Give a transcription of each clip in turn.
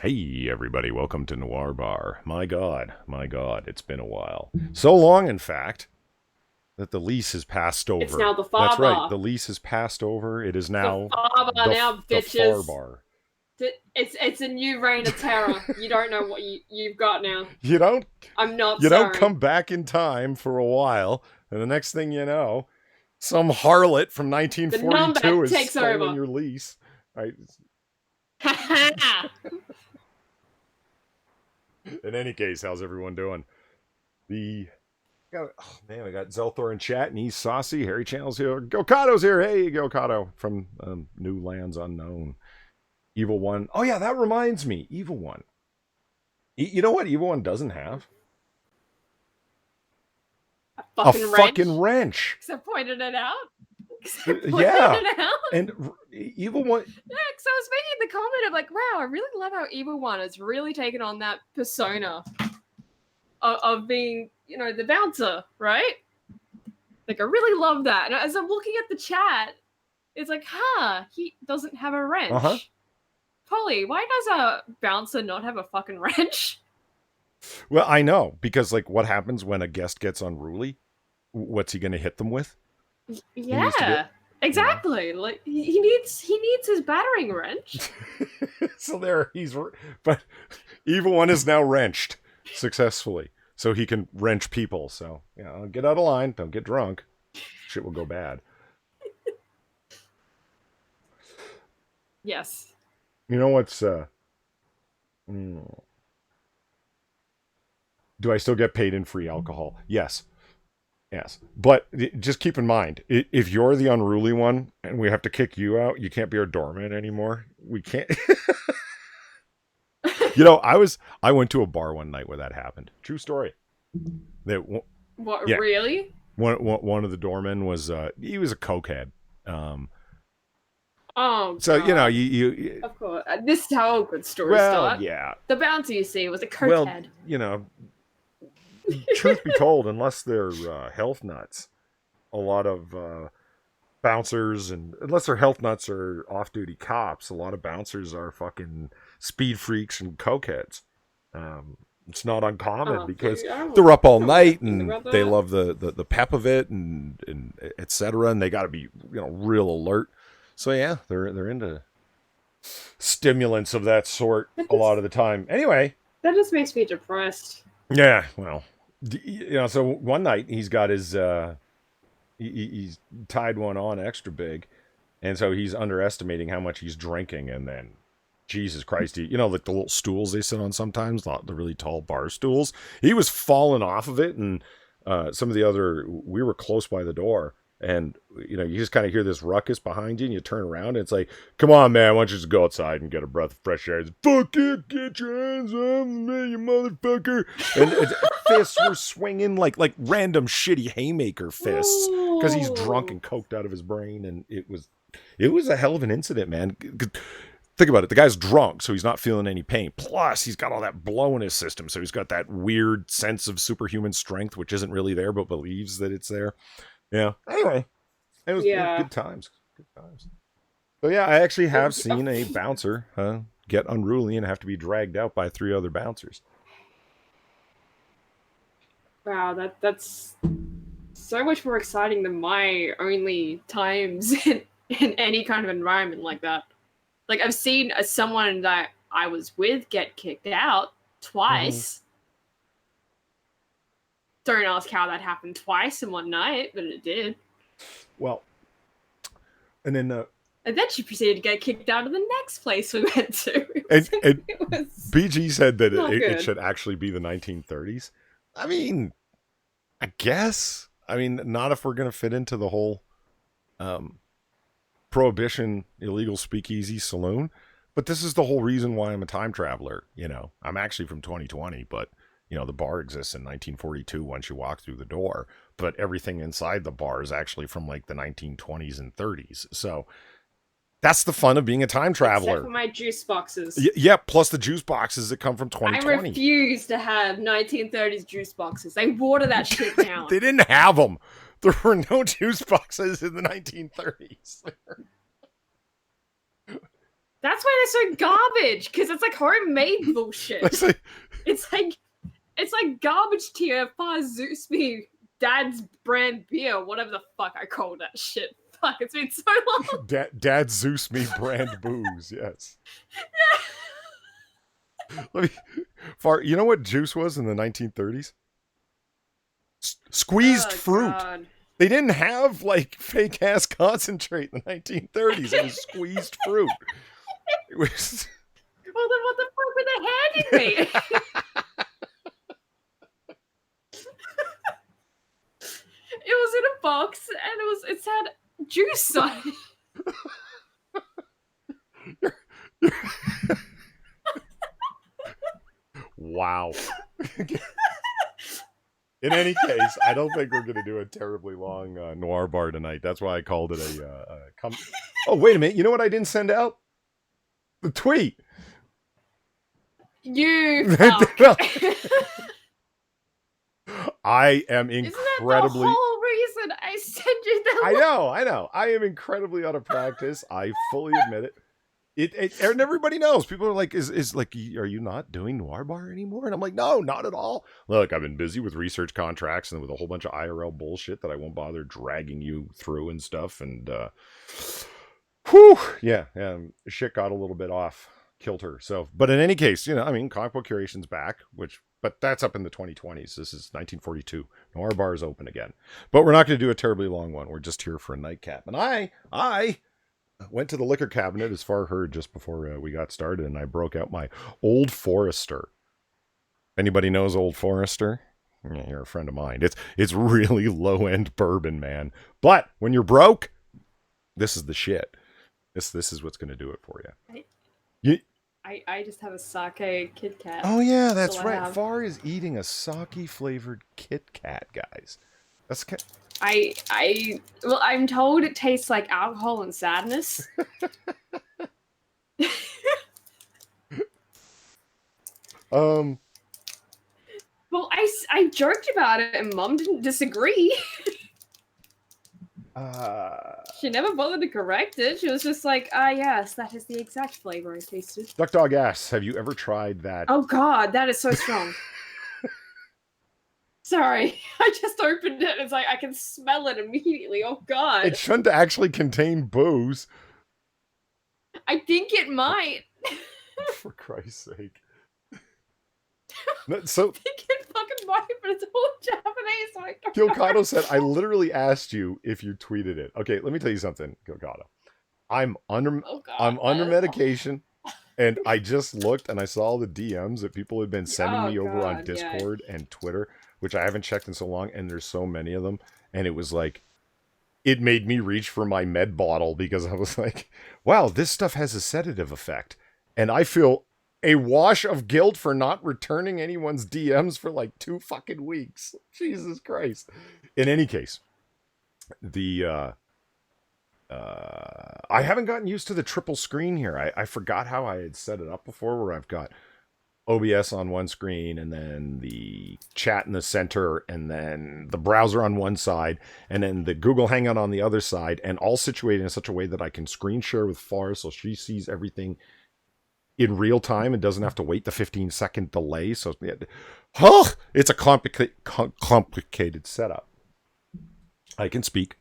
Hey everybody, welcome to Noir Bar. My God, it's been a while. So long, in fact, that the lease has passed It's over. now the That's far right, bar. the lease has passed over. It is It's the now far bar now, the Far bitches. Bar. It's a new reign of terror. You don't know what you've got now. You don't I'm not you don't sorry. come back in time for a while, and the next thing you know, some harlot from The 1942 numbat has takes stolen over. your lease. Right? Ha ha! In any case, how's everyone doing? The oh man, we got Zelthor in chat, and he's saucy. Harry Channel's here. Gokato's here. Hey, Gokato from New Lands Unknown. Evil One. Oh yeah, that reminds me. Evil One. You know what Evil One doesn't have? A A fucking fucking wrench. wrench. Because I pointed it out. Because I pointed Yeah, it out. and Evil One. Yeah, because I was making the comment of like, wow, I really love how Evil One has really taken on that persona of being, the bouncer, right? Like, I really love that. And as I'm looking at the chat, it's like, he doesn't have a Uh huh. wrench. Polly, why does a bouncer not have a fucking wrench? Well, I know because like, what happens when a guest gets unruly? What's he going to hit them with? He needs to be, Yeah, you know. exactly. Like he needs his battering wrench. So there, but Evil One is now wrenched successfully, so he can wrench people. So get out of line. Don't get drunk. Shit will go bad. Yes. You know what's mm, do I still get paid in free alcohol? Yes. Yes. But just keep in mind, if you're the unruly one and we have to kick you out, you can't be our doorman anymore. We can't. I went to a bar one night where that happened. True story. That What, Yeah, really? one of the doormen was he was a cokehead. Um, Oh so god. you Of course. This is how all good stories well, start. yeah. The bouncer, you see, was a Well, cokehead. truth be told, unless they're health nuts, a lot of bouncers, and unless they're health nuts or off-duty cops, a lot of bouncers are fucking speed freaks and cokeheads. It's not uncommon Oh, because dude, I they're up all don't know night anything and about they that. love the pep of it and etc. And they got to be real alert. So yeah, they're into stimulants of that sort That a lot of just the time. Anyway, that just makes me depressed. yeah, well, so one night he's got his he's tied one on extra big, and so he's underestimating how much he's drinking, and then Jesus Christ, like the little stools they sit on sometimes, the really tall bar stools. He was falling off of it, and some of the other, we were close by the door, and you just kind of hear this ruckus behind you, and you turn around, and it's like, come on, man, why don't you just go outside and get a breath of fresh air? It's, fuck you, get your hands off me, you motherfucker! And fists were swinging like random shitty haymaker fists because he's drunk Ooh. and coked out of his brain, and it was a hell of an incident, man. Think about it. The guy's drunk, so he's not feeling any pain. Plus, he's got all that blow in his system, so he's got that weird sense of superhuman strength, which isn't really there, but believes that it's there. Yeah. Anyway, it was Yeah. good times. Good times. So yeah, I actually have Yeah. seen a bouncer get unruly and have to be dragged out by three other bouncers. Wow, that's so much more exciting than my only times in any kind of environment like that. Like I've seen someone that I was with get kicked out Mm-hmm. twice. Don't ask how that happened twice in one night, but it did. Well, and then And then she proceeded to get kicked out of the next place we went to. and It was BG said that not it good. should actually be the 1930s. I mean, I guess. I mean, not if we're gonna fit into the whole um, prohibition, illegal speakeasy saloon. But this is the whole reason why I'm a time traveler. I'm actually from 2020, but the bar exists in 1942 once you walk through the door. But everything inside the bar is actually from like the 1920s and 30s. So that's the fun of being a time Except for traveler. my juice boxes. Yeah, plus the juice boxes that come from I 2020. refuse to have 1930s juice boxes. They water that shit down. They didn't have them. There were no juice boxes in the 1930s. That's why they're so garbage, because it's like homemade bullshit. It's like, It's like garbage tier Far Zeus me dad's brand beer, whatever the fuck I call that shit. Fuck, it's been so long. Dad Zeus me brand booze. Yes. Let me. You know what juice was in the 1930s? Squeezed fruit. God. They didn't have like fake ass concentrate in the 1930s. It was squeezed fruit. It was. Well, then what the fuck were they handing me? It was in a box, and it said juice on it. Wow. In any case, I don't think we're going to do a terribly long noir bar tonight. That's why I called it a Oh, wait a minute. You know what I didn't send out? The tweet. You fuck. I am incredibly. Isn't that the whole reason I sent you that? I know. I am incredibly out of practice. I fully admit it. And everybody knows. People are like, is like, are you not doing Noir Bar anymore? And I'm like, no, not at all. Look, I've been busy with research contracts and with a whole bunch of IRL bullshit that I won't bother dragging you through and stuff. And, yeah, shit got a little bit off kilter. So, but in any case, I mean, comic book curation's back, but that's up in the 2020s. This is 1942. Noir Bar is open again. But we're not going to do a terribly long one. We're just here for a nightcap. And I went to the liquor cabinet, as far heard, just before we got started, and I broke out my Old Forester. Anybody knows Old Forester? Yeah, you're a friend of mine. It's really low-end bourbon, man. But when you're broke, this is the shit. This is what's going to do it for you. I just have a sake Kit Kat. Oh, yeah, that's right. Far is eating a sake-flavored Kit Kat, guys. That's well, I'm told it tastes like alcohol and sadness. Well, I joked about it, and Mom didn't disagree. She never bothered to correct it. She was just like, yes, that is the exact flavor I tasted. Duck Dog asks, have you ever tried that? Oh, God, that is so strong. Sorry, I just opened it. It's like I can smell it immediately. Oh, God. It shouldn't actually contain booze. I think it might. For Christ's sake. So, I think it fucking might, but it's all Japanese. So Gilcado said, I literally asked you if you tweeted it. Okay, let me tell you something, Gilcado. I'm under medication, and I just looked and I saw the DMs that people had been sending me over on Discord and Twitter, which I haven't checked in so long, and there's so many of them, and it was like, it made me reach for my med bottle because I was like, wow, this stuff has a sedative effect, and I feel a wash of guilt for not returning anyone's DMs for like 2 fucking weeks. Jesus Christ. In any case, I haven't gotten used to the triple screen here. I forgot how I had set it up before, where I've got OBS on one screen and then the chat in the center and then the browser on one side and then the Google Hangout on the other side, and all situated in such a way that I can screen share with Far so she sees everything in real time and doesn't have to wait the 15-second delay. So it's a complicated setup. I can speak.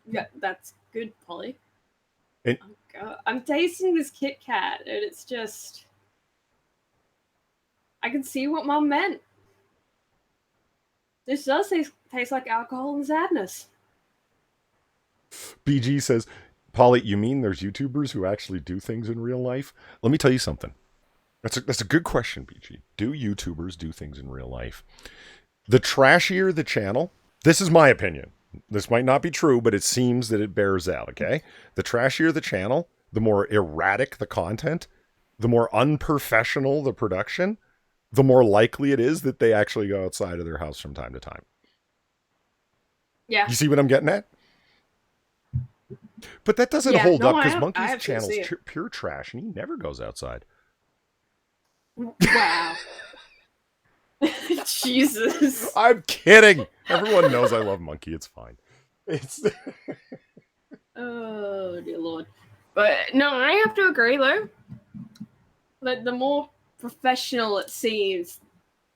Yeah, that's good, Polly. Oh, God. I'm tasting this Kit Kat, and it's just... I can see what Mom meant. This does taste like alcohol and sadness. BG says, Polly, you mean there's YouTubers who actually do things in real life? Let me tell you something. That's a good question, BG. Do YouTubers do things in real life? The trashier the channel, this is my opinion. This might not be true, but it seems that it bears out, okay? The trashier the channel, the more erratic the content, the more unprofessional the production, the more likely it is that they actually go outside of their house from time to time. Yeah. You see what I'm getting at? But that doesn't hold up, because Monkey's channel's pure trash, and he never goes outside. Wow. Jesus. I'm kidding. Everyone knows I love Monkey. It's fine. Oh, dear Lord. But no, I have to agree though. Like the more professional it seems,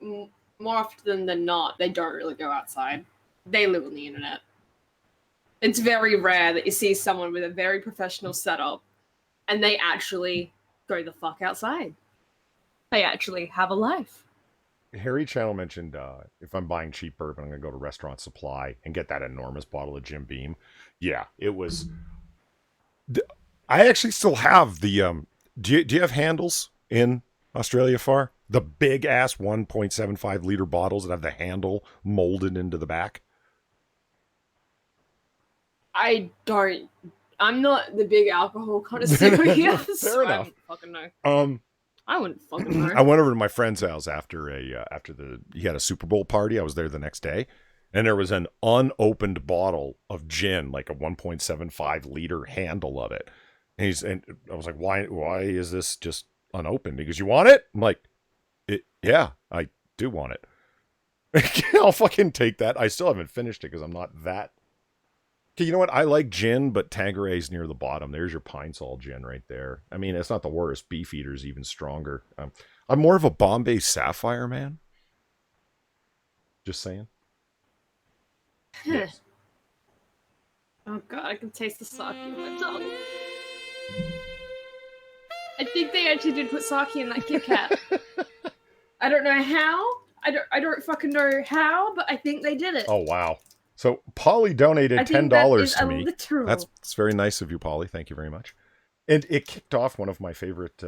more often than not, they don't really go outside. They live on the internet. It's very rare that you see someone with a very professional setup and they actually go the fuck outside. They actually have a life. Harry Channel mentioned if I'm buying cheap bourbon, I'm going to go to Restaurant Supply and get that enormous bottle of Jim Beam. Yeah, it was. I actually still have the. Do you have handles in Australia far? The big ass 1.75 liter bottles that have the handle molded into the back. I don't. I'm not the big alcohol connoisseur here, Fair so I enough. wouldn't fucking know. Um, I wouldn't fucking know. I went over to my friend's house after he had a Super Bowl party. I was there the next day, and there was an unopened bottle of gin, like a 1.75 liter handle of it. And I was like, why is this just unopened? Because you want it? I'm like, yeah, I do want it. I'll fucking take that. I still haven't finished it because I'm not that. Okay, you know what? I like gin, but Tanqueray's near the bottom. There's your Pine Sol gin right there. I mean, it's not the worst. Beefeater's even stronger. I'm more of a Bombay Sapphire man. Just saying. Yes. Oh god, I can taste the sake in my tongue. I think they actually did put sake in that Kit Kat. I don't know how. I don't fucking know how, but I think they did it. Oh wow. So Polly donated $10 to me. Literal. That's very nice of you, Polly. Thank you very much. And it kicked off one of my favorite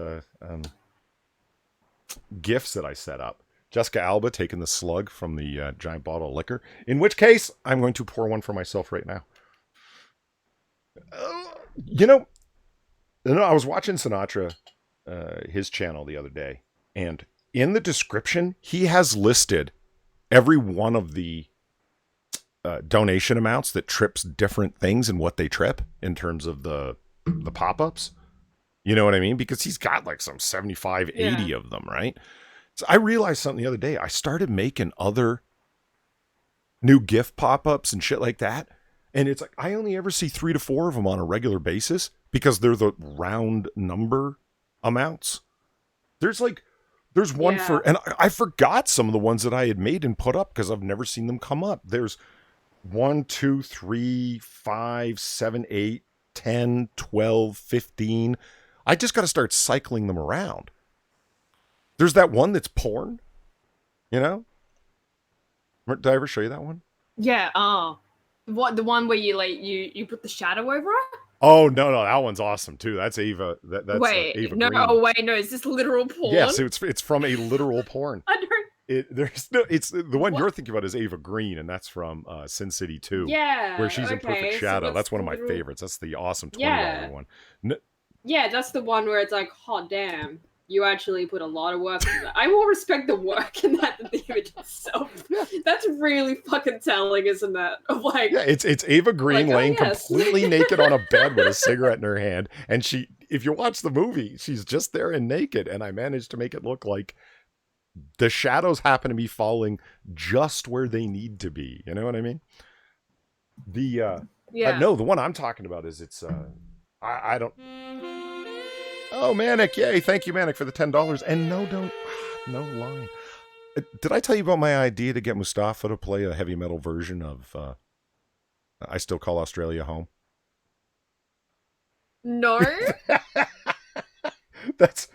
gifts that I set up. Jessica Alba taking the slug from the giant bottle of liquor. In which case, I'm going to pour one for myself right now. You know, I was watching Sinatra, his channel the other day, and in the description, he has listed every one of the donation amounts that trips different things and what they trip in terms of the pop-ups. You know what I mean? Because he's got like some 75, 80 of them, right? So I realized something the other day. I started making other new gift pop-ups and shit like that. And it's like, I only ever see 3 to 4 of them on a regular basis because they're the round number amounts. There's one for, and I forgot some of the ones that I had made and put up because I've never seen them come up. There's 1, 2, 3, 5, 7, 8, 10, 12, 15. I just got to start cycling them around. There's that one that's porn, you know? Did I ever show you that one? Yeah, what, the one where you put the shadow over it? Oh no, that one's awesome too. That's Ava. That's Ava no, Green. Oh wait, no, is this literal porn? Yes, it's from a literal porn. I don't. It's the one you're thinking about is Ava Green, and that's from Sin City 2. Yeah, where she's in perfect shadow. So that's one of my favorites. That's the awesome $20 one. Yeah, that's the one where it's like, oh damn, you actually put a lot of work in that. I will respect the work in that than the image itself. That's really fucking telling, isn't it? Of like, yeah, it's Ava Green laying completely naked on a bed with a cigarette in her hand, and she, if you watch the movie, she's just there and naked, and I managed to make it look like the shadows happen to be falling just where they need to be. You know what I mean? No, the one I'm talking about is I don't. Oh, Manic! Yay! Thank you, Manic, for the $10. And no line. Did I tell you about my idea to get Mustafa to play a heavy metal version of I Still Call Australia Home? No. That's.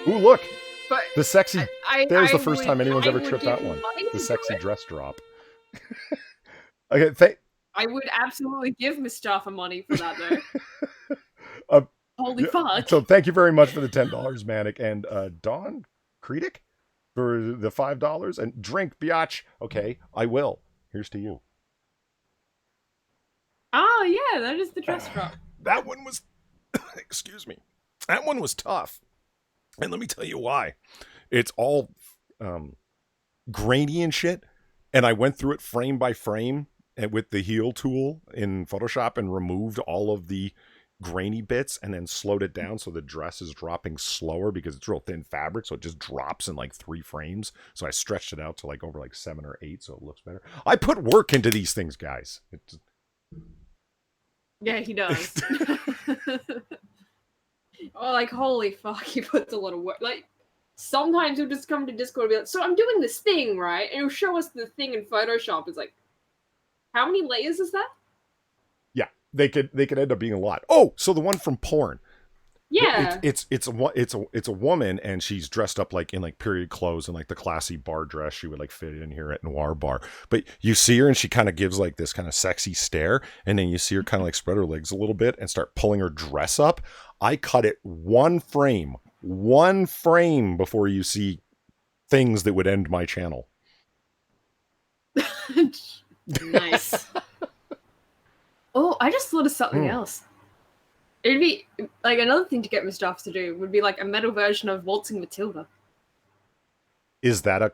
Ooh, look! But the sexy. There's the first time anyone's ever tripped that one. The sexy dress drop. Okay, I would absolutely give Mustafa money for that, though. Holy fuck. So thank you very much for the $10, Manic. And Dawn Kredic for the $5. And drink, biatch. Okay, I will. Here's to you. Oh, yeah, that is the dress drop. That one was... excuse me. That one was tough. And let me tell you why. It's all grainy and shit. And I went through it frame by frame and with the heel tool in Photoshop and removed all of the grainy bits and then slowed it down so the dress is dropping slower because it's real thin fabric, so it just drops in like 3 frames. So I stretched it out to like over like 7 or 8 so it looks better. I put work into these things, guys. Yeah, he does. Oh, like, holy fuck, he puts a lot of work. Like, sometimes he'll just come to Discord and be like, so I'm doing this thing, right? And he'll show us the thing in Photoshop. It's like, how many layers is that? Yeah, they could end up being a lot. Oh, so the one from porn. Yeah. It's a woman, and she's dressed up like in like period clothes and like the classy bar dress she would like fit in here at Noir Bar. But you see her and she kind of gives like this kind of sexy stare, and then you see her kind of like spread her legs a little bit and start pulling her dress up. I cut it one frame before you see things that would end my channel. Nice. Oh, I just thought of something else. It'd be like another thing to get Mustafa to do would be like a metal version of Waltzing Matilda. Is that a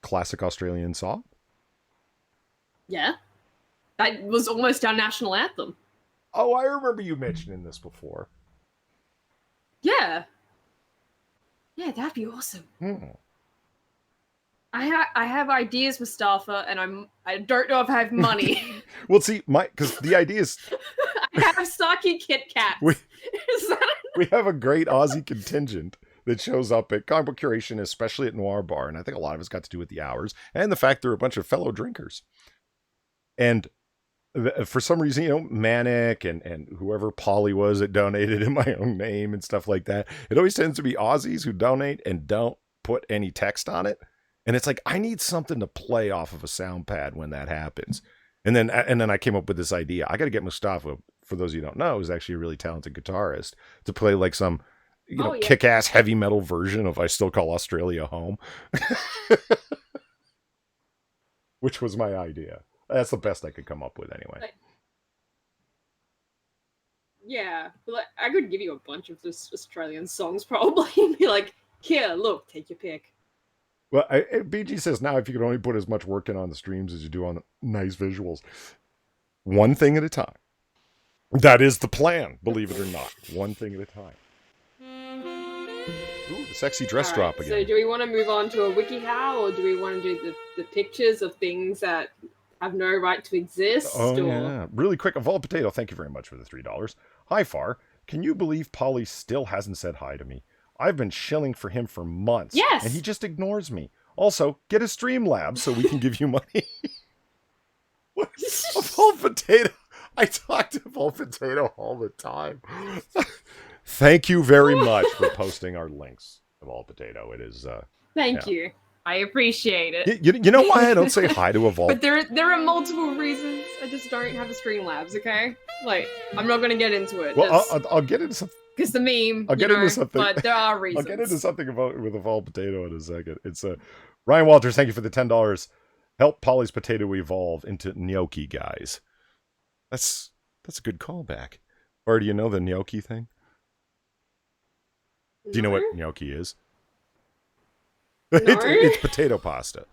classic Australian song? Yeah. That was almost our national anthem. Oh, I remember you mentioning this before. Yeah. Yeah, that'd be awesome. I have ideas, Mustafa, and I don't know if I have money. Well, see, because the idea is I have Saki Kit Kats. We have a great Aussie contingent that shows up at comic book curation, especially at Noir Bar, and I think a lot of it's got to do with the hours and the fact they're a bunch of fellow drinkers. And for some reason, you know, Manic and whoever Polly was that donated in my own name and stuff like that, it always tends to be Aussies who donate and don't put any text on it. And it's like, I need something to play off of a sound pad when that happens. And then I came up with this idea. I got to get Mustafa, for those of you who don't know, who's actually a really talented guitarist, to play like some, kick-ass heavy metal version of I Still Call Australia Home. Which was my idea. That's the best I could come up with anyway. Yeah, but I could give you a bunch of this Australian songs probably and be like, here, look, take your pick. Well, BG says now if you could only put as much work in on the streams as you do on the nice visuals. One thing at a time. That is the plan, believe it or not. One thing at a time. Ooh, the sexy dress drop again. So do we want to move on to a WikiHow, or do we want to do the pictures of things that have no right to exist? Yeah. Really quick, Evolved Potato, thank you very much for the $3. Hi, Far. Can you believe Polly still hasn't said hi to me? I've been shilling for him for months. Yes. And he just ignores me. Also, get a Streamlabs so we can give you money. What? Evolved Potato. I talk to Evolved Potato all the time. Thank you very much for posting our links, Evolved Potato. It is... Thank you. I appreciate it. You know why I don't say hi to Evolved? But there are multiple reasons. I just don't have a Streamlabs, okay? Like, I'm not going to get into it. Well, I'll get into something. Because the meme, I'll get into something. But there are reasons. I'll get into something with Evolved Potato in a second. It's Ryan Walters, thank you for the $10. Help Polly's potato evolve into gnocchi, guys. That's a good callback. Or do you know the gnocchi thing? Do you know what gnocchi is? No. It's potato pasta.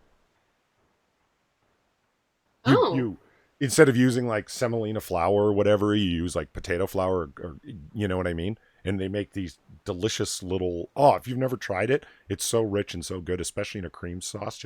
You instead of using like semolina flour or whatever, you use like potato flour, or you know what I mean? And they make these delicious little... Oh, if you've never tried it, it's so rich and so good, especially in a cream sauce.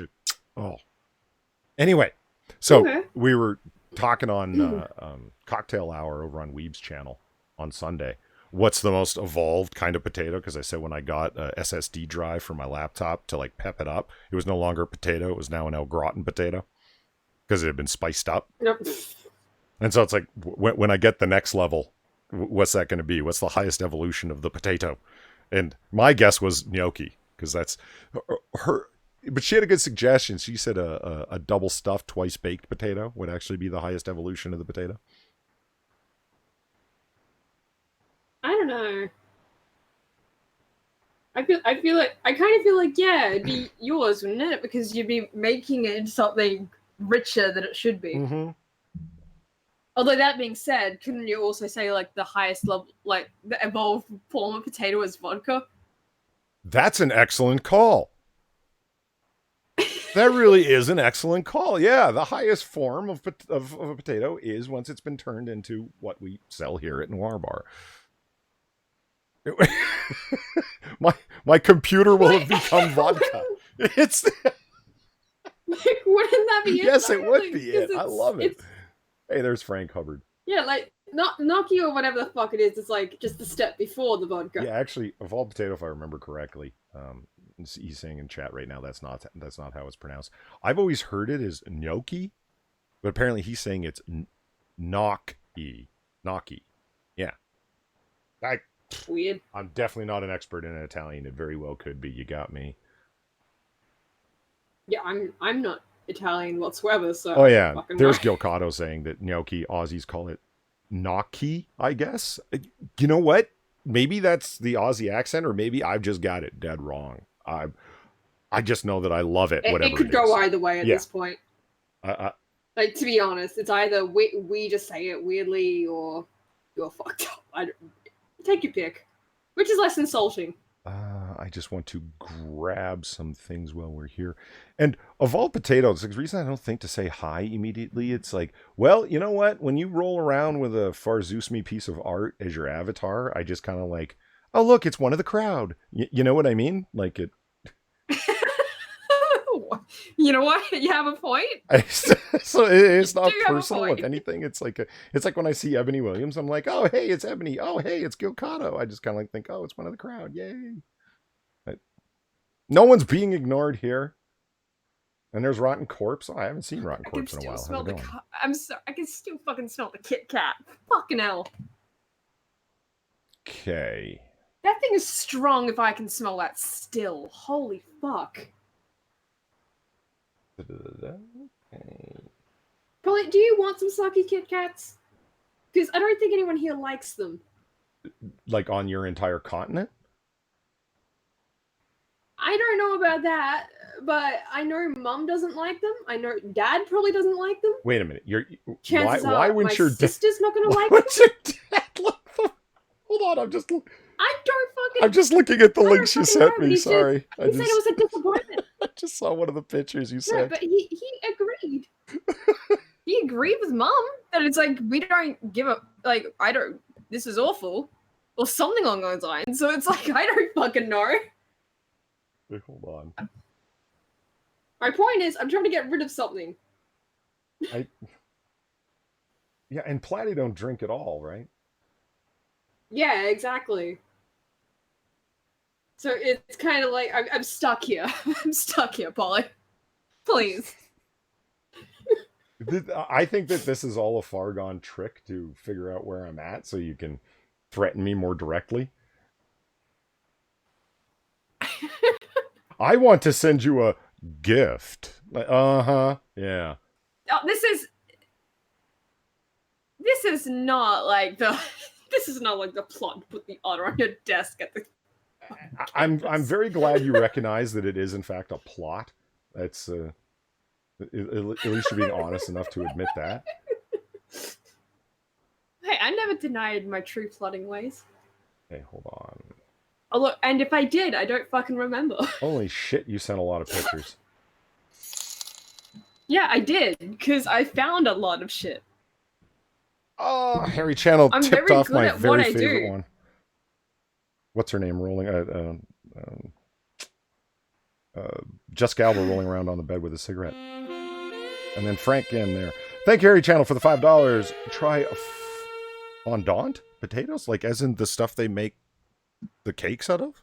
Anyway, so we were talking on Cocktail Hour over on Weeb's channel on Sunday. What's the most evolved kind of potato? Because I said when I got a SSD drive for my laptop to like pep it up, it was no longer a potato. It was now an El Gratin potato because it had been spiced up. Yep. And so it's like, when I get the next level, what's that going to be? What's the highest evolution of the potato? And my guess was gnocchi, because that's her. But she had a good suggestion. She said a double stuffed, twice baked potato would actually be the highest evolution of the potato. I don't know. I kind of feel like it'd be yours, wouldn't it? Because you'd be making it into something richer than it should be. Mm-hmm. Although that being said, couldn't you also say like the highest level, like the evolved form of potato is vodka? That's an excellent call. That really is an excellent call. Yeah, the highest form of a potato is once it's been turned into what we sell here at Noir Bar. My computer will have become vodka. It's like, wouldn't that be it? Yes, it would be it. I love it. Hey, there's Frank Hubbard. Yeah, like not gnocchi or whatever the fuck it is. It's like just a step before the vodka. Yeah, actually, evolved potato, if I remember correctly, he's saying in chat right now that's not how it's pronounced. I've always heard it as gnocchi, but apparently he's saying it's gnocchi. Gnocchi. Yeah. Weird. I'm definitely not an expert in Italian. It very well could be. You got me. Yeah, I'm not Italian whatsoever, so Oh I don't yeah, fucking know. there's Gilcato saying that gnocchi Aussies call it gnocchi. I guess. You know what? Maybe that's the Aussie accent, or maybe I've just got it dead wrong. I just know that I love it. Whatever It could go either way at Yeah. this point. I, Like, to be honest, it's either we just say it weirdly or you're fucked up. Take your pick. Which is less insulting? I just want to grab some things while we're here. And of all potatoes, the reason I don't think to say hi immediately, it's like, well, you know what? When you roll around with a Farzusmi piece of art as your avatar, I just kind of like, oh, look, it's one of the crowd. You know what I mean? Like it. You know what? You have a point. So it's not You have a personal. If point. anything, it's like when I see Ebony Williams, I'm like, oh, hey, it's Ebony. Oh, hey, it's Gilcato. I just kind of like think, oh, it's one of the crowd. Yay. No one's being ignored here. And there's Rotten Corpse. Oh, I haven't seen Rotten Corpse in a while. Smell the I'm sorry. I can still fucking smell the Kit Kat. Fucking hell. Okay. That thing is strong if I can smell that still. Holy fuck. Okay. Probably, do you want some sucky Kit Kats? Because I don't think anyone here likes them. Like on your entire continent? I don't know about that, but I know Mum doesn't like them. I know Dad probably doesn't like them. Wait a minute. Chances why are wouldn't my your sister's not going to like them? them. Your dad like them? Hold on, I don't fucking. I'm just looking at the links you sent me. Sorry, he said it was a disappointment. I just saw one of the pictures you No, sent. but he agreed. He agreed with Mum that it's like we don't give a like I don't. This is awful, or something along those lines. So it's like I don't fucking know. Wait, hold on. My point is, I'm trying to get rid of something. Yeah, and Platy don't drink at all, right? Yeah, exactly. So it's kind of like I'm stuck here. I'm stuck here, Polly. Please. I think that this is all a far gone trick to figure out where I'm at so you can threaten me more directly. I want to send you a gift. Yeah. Oh, this is not like the plot to put the otter on your desk at the. I'm very glad you recognize that it is in fact a plot. That's at least you're being honest enough to admit that. Hey, I never denied my true plotting ways. Hey, hold on. Oh look, and if I did, I don't fucking remember. Holy shit, you sent a lot of pictures. Yeah, I did, because I found a lot of shit. Oh, Harry Channel tipped off my very favorite one. What's her name rolling? Jessica Alba rolling around on the bed with a cigarette. And then Frank in there. Thank you, Harry Channel, for the $5. Try a fondant potatoes, like as in the stuff they make the cakes out of?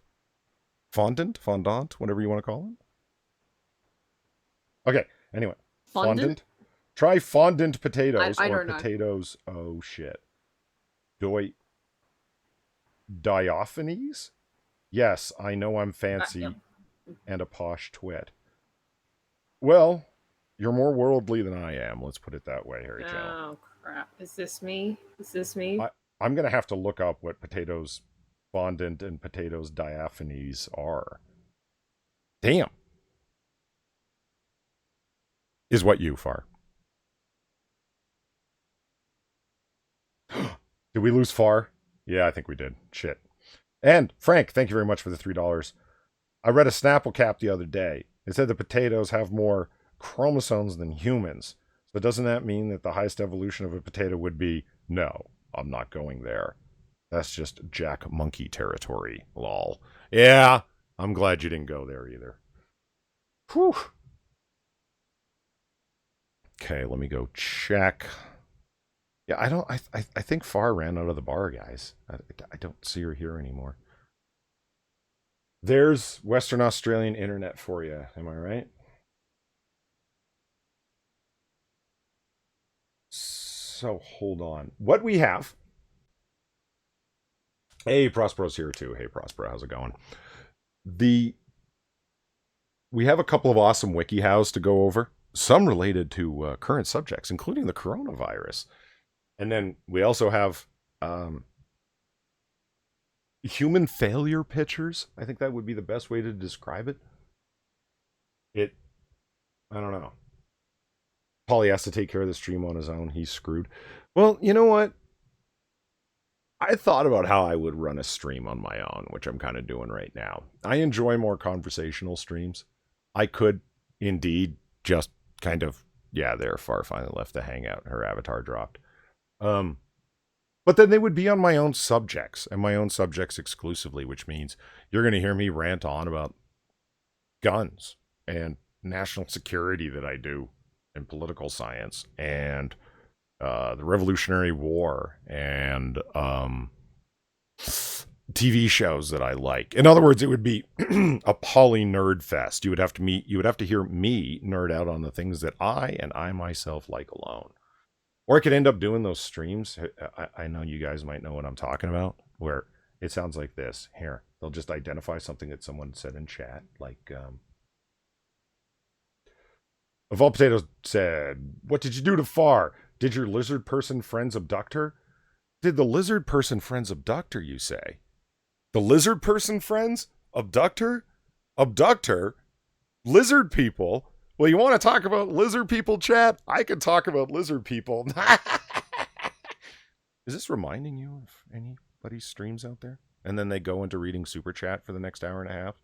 Fondant, whatever you want to call it. Okay, anyway. Fondant? Try fondant potatoes I or don't potatoes. Know. Oh shit. Diophanes? Yes, I know I'm fancy and a posh twit. Well, you're more worldly than I am. Let's put it that way, Harry Channel. Oh crap! Is this me? I'm gonna have to look up what potatoes fondant and potatoes diaphanes are. Damn. Is what you, Far. Did we lose Far? Yeah, I think we did. Shit. And Frank, thank you very much for the $3. I read a Snapple cap the other day. It said the potatoes have more chromosomes than humans. So doesn't that mean that the highest evolution of a potato would be, no, I'm not going there. That's just Jack Monkey territory, lol. Yeah, I'm glad you didn't go there either. Whew. Okay, let me go check. Yeah, I don't. I think Far ran out of the bar, guys. I don't see her here anymore. There's Western Australian internet for you. Am I right? So hold on. What we have. Hey, Prospero's here too. Hey, Prospero, how's it going? The We have a couple of awesome wiki hows to go over. Some related to current subjects, including the coronavirus, and then we also have human failure pictures. I think that would be the best way to describe it. It. I don't know. Paulie has to take care of the stream on his own. He's screwed. Well, you know what? I thought about how I would run a stream on my own, which I'm kind of doing right now. I enjoy more conversational streams. I could indeed just kind of, yeah, there, Far finally left the hangout. Her avatar dropped. But then they would be on my own subjects and my own subjects exclusively, which means you're going to hear me rant on about guns and national security that I do and political science and the Revolutionary War and TV shows that I like. In other words, it would be a poly nerd fest. You would have to hear me nerd out on the things that I myself like alone. Or I could end up doing those streams. I know you guys might know what I'm talking about, where it sounds like this. Here, they'll just identify something that someone said in chat, like Evolve Potatoes said, "What did you do to Far? Did your lizard person friends abduct her?" Did the lizard person friends abduct her, you say? The lizard person friends abduct her? Abduct her? Lizard people? Well, you want to talk about lizard people, chat? I can talk about lizard people. Is this reminding you of anybody's streams out there? And then they go into reading super chat for the next hour and a half.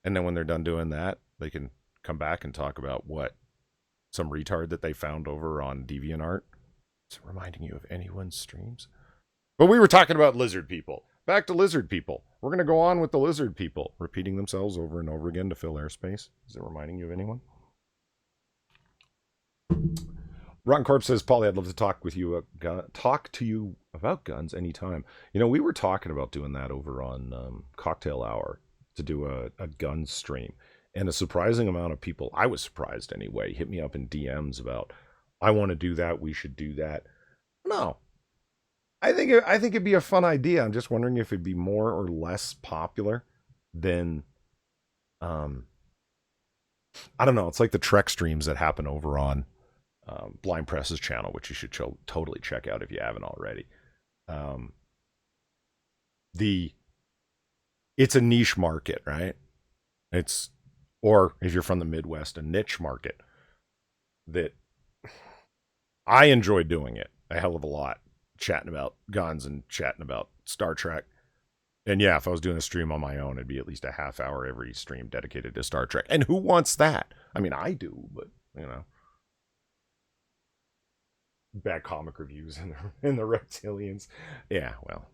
And then when they're done doing that, they can come back and talk about what? Some retard that they found over on DeviantArt? Is it reminding you of anyone's streams? But we were talking about lizard people. Back to lizard people. We're going to go on with the lizard people, repeating themselves over and over again to fill airspace. Is it reminding you of anyone? Rotten Corpse says, "Paulie, I'd love to talk to you about guns anytime." You know, we were talking about doing that over on Cocktail Hour to do a gun stream. And a surprising amount of people, I was surprised anyway, hit me up in DMs about, "I want to do that. We should do that." No. I think it'd be a fun idea. I'm just wondering if it'd be more or less popular than I don't know. It's like the Trek streams that happen over on Blind Press's channel, which you should totally check out if you haven't already. It's a niche market, right? Or if you're from the Midwest, a niche market that I enjoy doing it a hell of a lot. Chatting about guns and chatting about Star Trek. And yeah, if I was doing a stream on my own, it'd be at least a half hour every stream dedicated to Star Trek. And who wants that? I mean, I do, but, you know. Bad comic reviews in the reptilians. Yeah, well.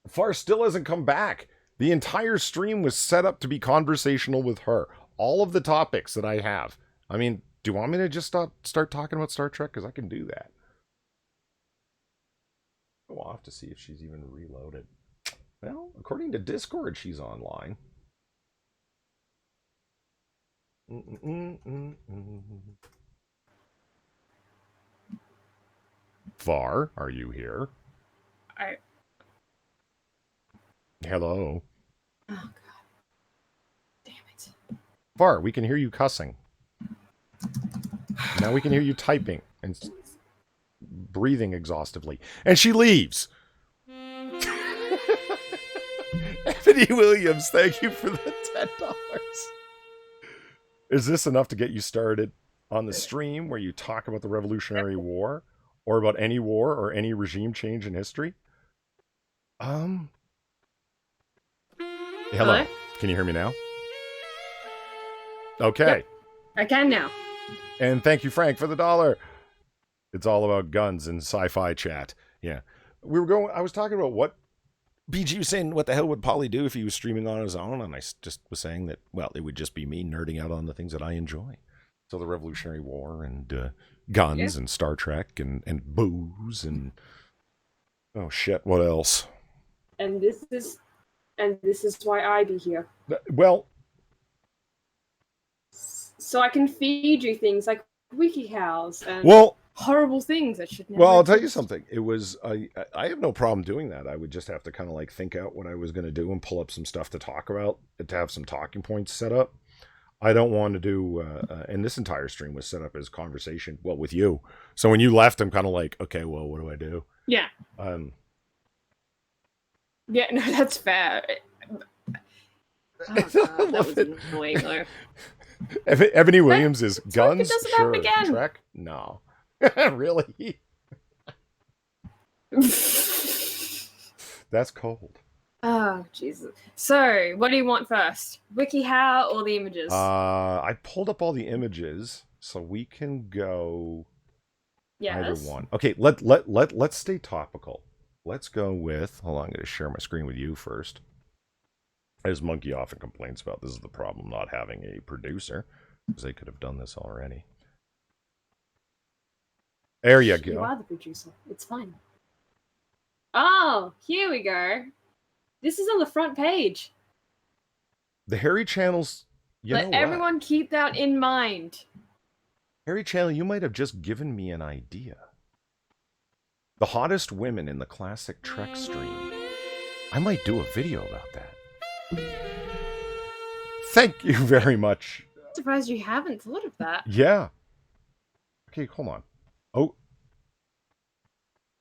Far still hasn't come back. The entire stream was set up to be conversational with her. All of the topics that I have. I mean, do you want me to just start talking about Star Trek? Because I can do that. Go off to see if she's even reloaded. Well, according to Discord, she's online. Far, are you here? Hello. Oh god. Damn it. Far, we can hear you cussing. Now we can hear you typing and breathing exhaustively. And she leaves. Anthony Williams, thank you for the $10. Is this enough to get you started on the stream where you talk about the Revolutionary War or about any war or any regime change in history? Hello? Hello? Can you hear me now? Okay. Yep, I can now. And thank you, Frank, for the $1. It's all about guns and sci-fi chat. Yeah. I was talking about what BG was saying, what the hell would Paulie do if he was streaming on his own? And I just was saying that, well, it would just be me nerding out on the things that I enjoy. So the Revolutionary War and guns and Star Trek and booze and oh shit, what else? And this is why I be here. Well, So I can feed you things like wiki cows and well, horrible things that should well. never I'll tell you exist. something. It was I have no problem doing that. I would just have to kind of like think out what I was going to do and pull up some stuff to talk about to have some talking points set up. I don't want to do, and this entire stream was set up as conversation. Well, with you. So when you left, I'm kind of like, okay, well, what do I do? Yeah. Yeah, no, that's fair. Oh god, that was annoying though. Ebony Williams is Let's hope it guns, doesn't sure. happen again. Trek, no. Really? That's cold. Oh Jesus. So, what do you want first? WikiHow or the images? I pulled up all the images, so we can go either one. Okay, let's stay topical. Let's go with. Hold on, I'm going to share my screen with you first. As Monkey often complains about, this is the problem not having a producer, because they could have done this already. There you go. You are the producer. It's fine. Oh, here we go. This is on the front page. The Harry Channel's. Let everyone keep that in mind. Harry Channel, you might have just given me an idea. The hottest women in the classic Trek stream. I might do a video about that. Thank you very much. I'm surprised you haven't thought of that. Yeah. Okay, hold on. Oh.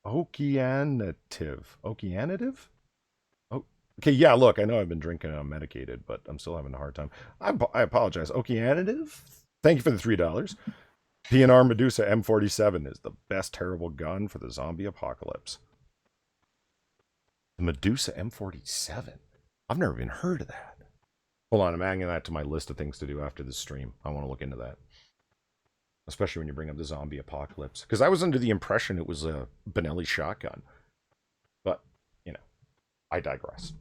Oceanative. Oceanative? Oh. Okay, yeah, look, I know I've been drinking and I'm medicated, but I'm still having a hard time. I apologize. Oceanative? Thank you for the $3. PNR Medusa M47 is the best terrible gun for the zombie apocalypse. The Medusa M47? I've never even heard of that. Hold on, I'm adding that to my list of things to do after this stream. I want to look into that. Especially when you bring up the zombie apocalypse. Because I was under the impression it was a Benelli shotgun. But, you know, I digress.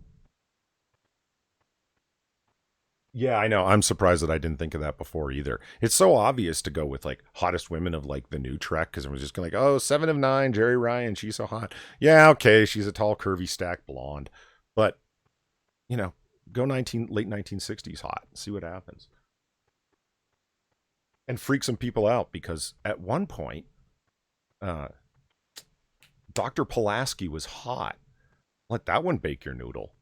Yeah, I know. I'm surprised that I didn't think of that before either. It's so obvious to go with, like, hottest women of, like, the new Trek. Because it was just like, oh, 7 of 9, Jerry Ryan, she's so hot. Yeah, okay, she's a tall, curvy, stacked blonde. But, you know, go late 1960s hot. See what happens. And freak some people out because at one point, Dr. Pulaski was hot. Let that one bake your noodle.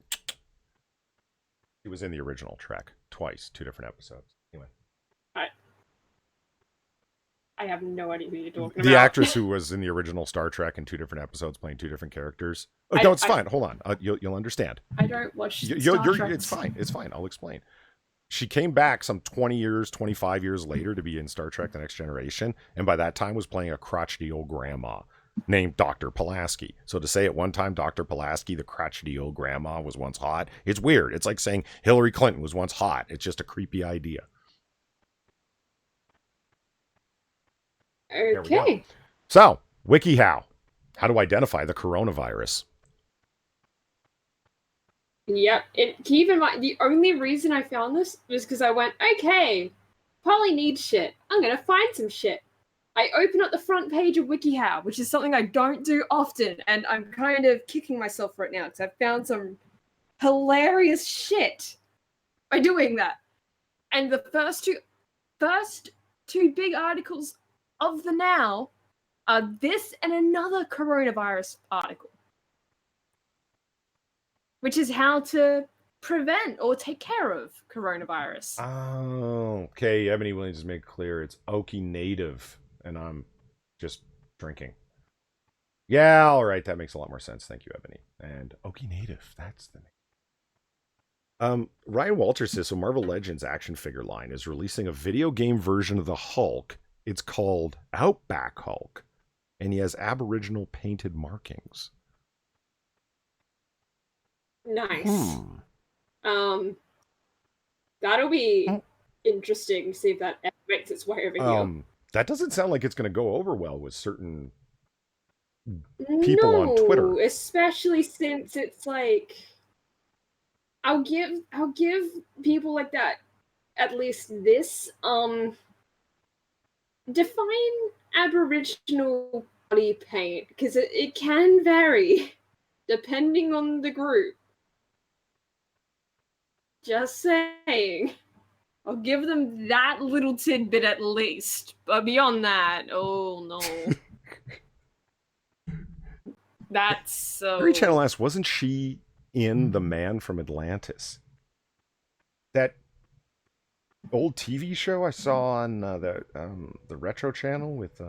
He was in the original Trek twice, 2 different episodes. Anyway. I have no idea who you're talking about. The actress who was in the original Star Trek in 2 different episodes playing 2 different characters. Oh, no, it's fine. Hold on. You'll understand. I don't watch Star Trek. It's fine. It's fine. I'll explain. She came back some 20 years, 25 years later to be in Star Trek The Next Generation, and by that time was playing a crotchety old grandma named Dr. Pulaski. So to say at one time Dr. Pulaski, the crotchety old grandma, was once hot, it's weird. It's like saying Hillary Clinton was once hot. It's just a creepy idea. Okay. So, WikiHow. How to identify the coronavirus. Yep. Keep in mind, the only reason I found this was because I went, okay, Polly needs shit. I'm going to find some shit. I open up the front page of WikiHow, which is something I don't do often, and I'm kind of kicking myself for it now because I've found some hilarious shit by doing that. And the first two big articles of the now are this and another coronavirus article, which is how to prevent or take care of coronavirus. Oh, okay. Ebony Williams has made clear it's Okie native, and I'm just drinking. Yeah, all right. That makes a lot more sense. Thank you, Ebony. And Okie native, that's the name. Ryan Walters says, so Marvel Legends action figure line is releasing a video game version of the Hulk. It's called Outback Hulk, and he has Aboriginal painted markings. Nice. That'll be interesting to see if that makes its way over here. That doesn't sound like it's going to go over well with certain people on Twitter. Especially since it's like I'll give people like that at least this. define Aboriginal body paint because it can vary depending on the group. Just saying. I'll give them that little tidbit at least. But beyond that, oh no. That's Harry Channel so. asks, wasn't she in The Man from Atlantis? That old TV show I saw on the Retro Channel with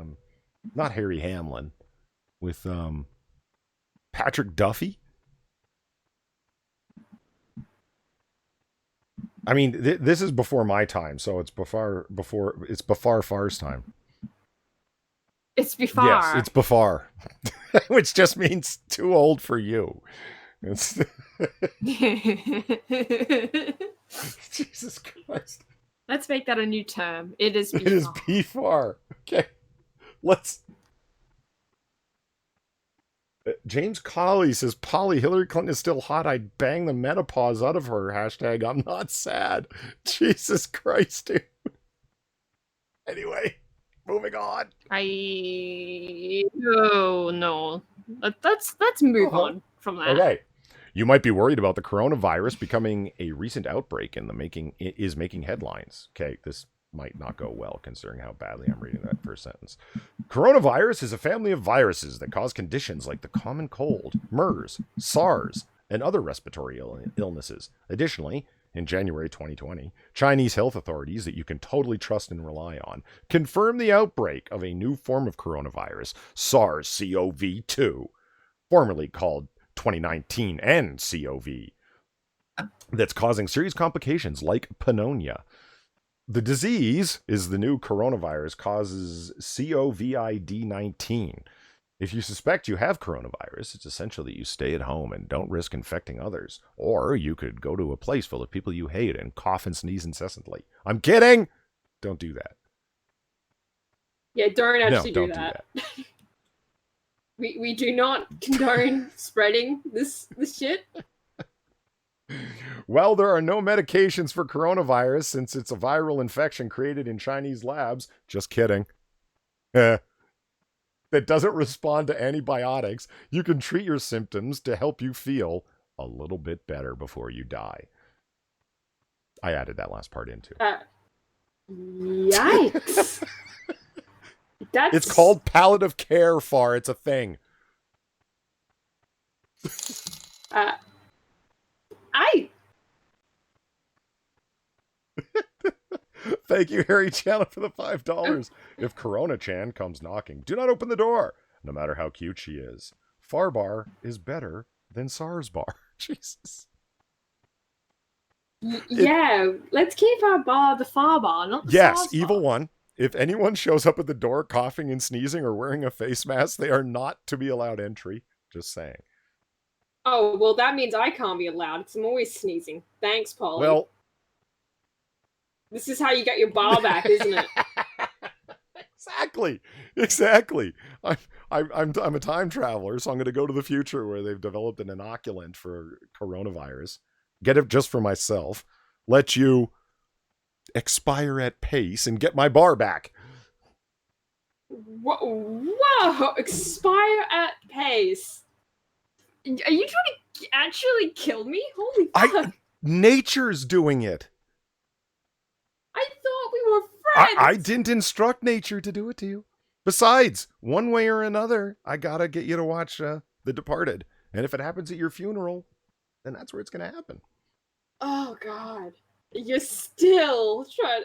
not Harry Hamlin, with Patrick Duffy. I mean, this is before my time, so it's before Far's time. It's Yes, before. it's before, which just means too old for you. It's Jesus Christ. Let's make that a new term. It is It is before. before. Okay, let's. James Colley says, Polly, Hillary Clinton is still hot. I'd bang the menopause out of her. Hashtag, I'm not sad. Jesus Christ, dude. Anyway, moving on. I oh no. Let's move Uh-huh. on from that. Okay. You might be worried about the coronavirus becoming a recent outbreak in the making is making headlines. Okay, this might not go well considering how badly I'm reading that first sentence. Coronavirus is a family of viruses that cause conditions like the common cold, MERS, SARS, and other respiratory illnesses. Additionally, in January 2020, Chinese health authorities that you can totally trust and rely on confirmed the outbreak of a new form of coronavirus, SARS-CoV-2, formerly called 2019 nCoV, that's causing serious complications like pneumonia. The disease is the new coronavirus causes COVID 19. If you suspect you have coronavirus, it's essential that you stay at home and don't risk infecting others. Or you could go to a place full of people you hate and cough and sneeze incessantly. I'm kidding! Don't do that. Yeah, don't No, actually do don't do that. that. We do not condone spreading this shit. Well, there are no medications for coronavirus since it's a viral infection created in Chinese labs. Just kidding. That doesn't respond to antibiotics. You can treat your symptoms to help you feel a little bit better before you die. I added that last part in too. Yikes. That's It's called palliative care, Far. It's a thing. I Thank you, Harry Chan, for the $5. If Corona Chan comes knocking, do not open the door, no matter how cute she is. Far Bar is better than SARS Bar. Jesus. yeah, let's keep our bar the far bar, not the Yes, SARS evil bar. one. If anyone shows up at the door coughing and sneezing or wearing a face mask, they are not to be allowed entry. Just saying. Oh, well, that means I can't be allowed because I'm always sneezing. Thanks, Polly. Well, this is how you get your bar back, isn't it? exactly. I'm a time traveler, so I'm going to go to the future where they've developed an inoculant for coronavirus. Get it just for myself. Let you expire at pace and get my bar back. Whoa! Expire at pace. Are you trying to actually kill me? Holy fuck! Nature's doing it. I thought we were friends. I didn't instruct nature to do it to you. Besides, one way or another, I gotta get you to watch The Departed. And if it happens at your funeral, then that's where it's gonna happen. Oh god, you're still trying.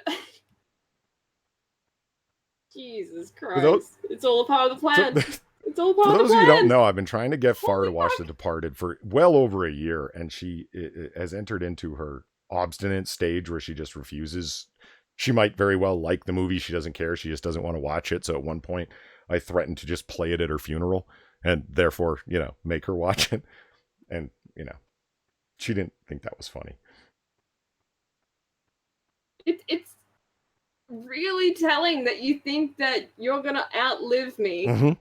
Jesus Christ! It's all a part of the plan. It's all part For of the those of plan. you who don't know, I've been trying to get Far Holy to watch fuck. The Departed for well over a year, and she has entered into her obstinate stage where she just refuses. She might very well like the movie. She doesn't care. She just doesn't want to watch it. So at one point, I threatened to just play it at her funeral and therefore, make her watch it. And, she didn't think that was funny. It's really telling that you think that you're gonna outlive me. Mm-hmm.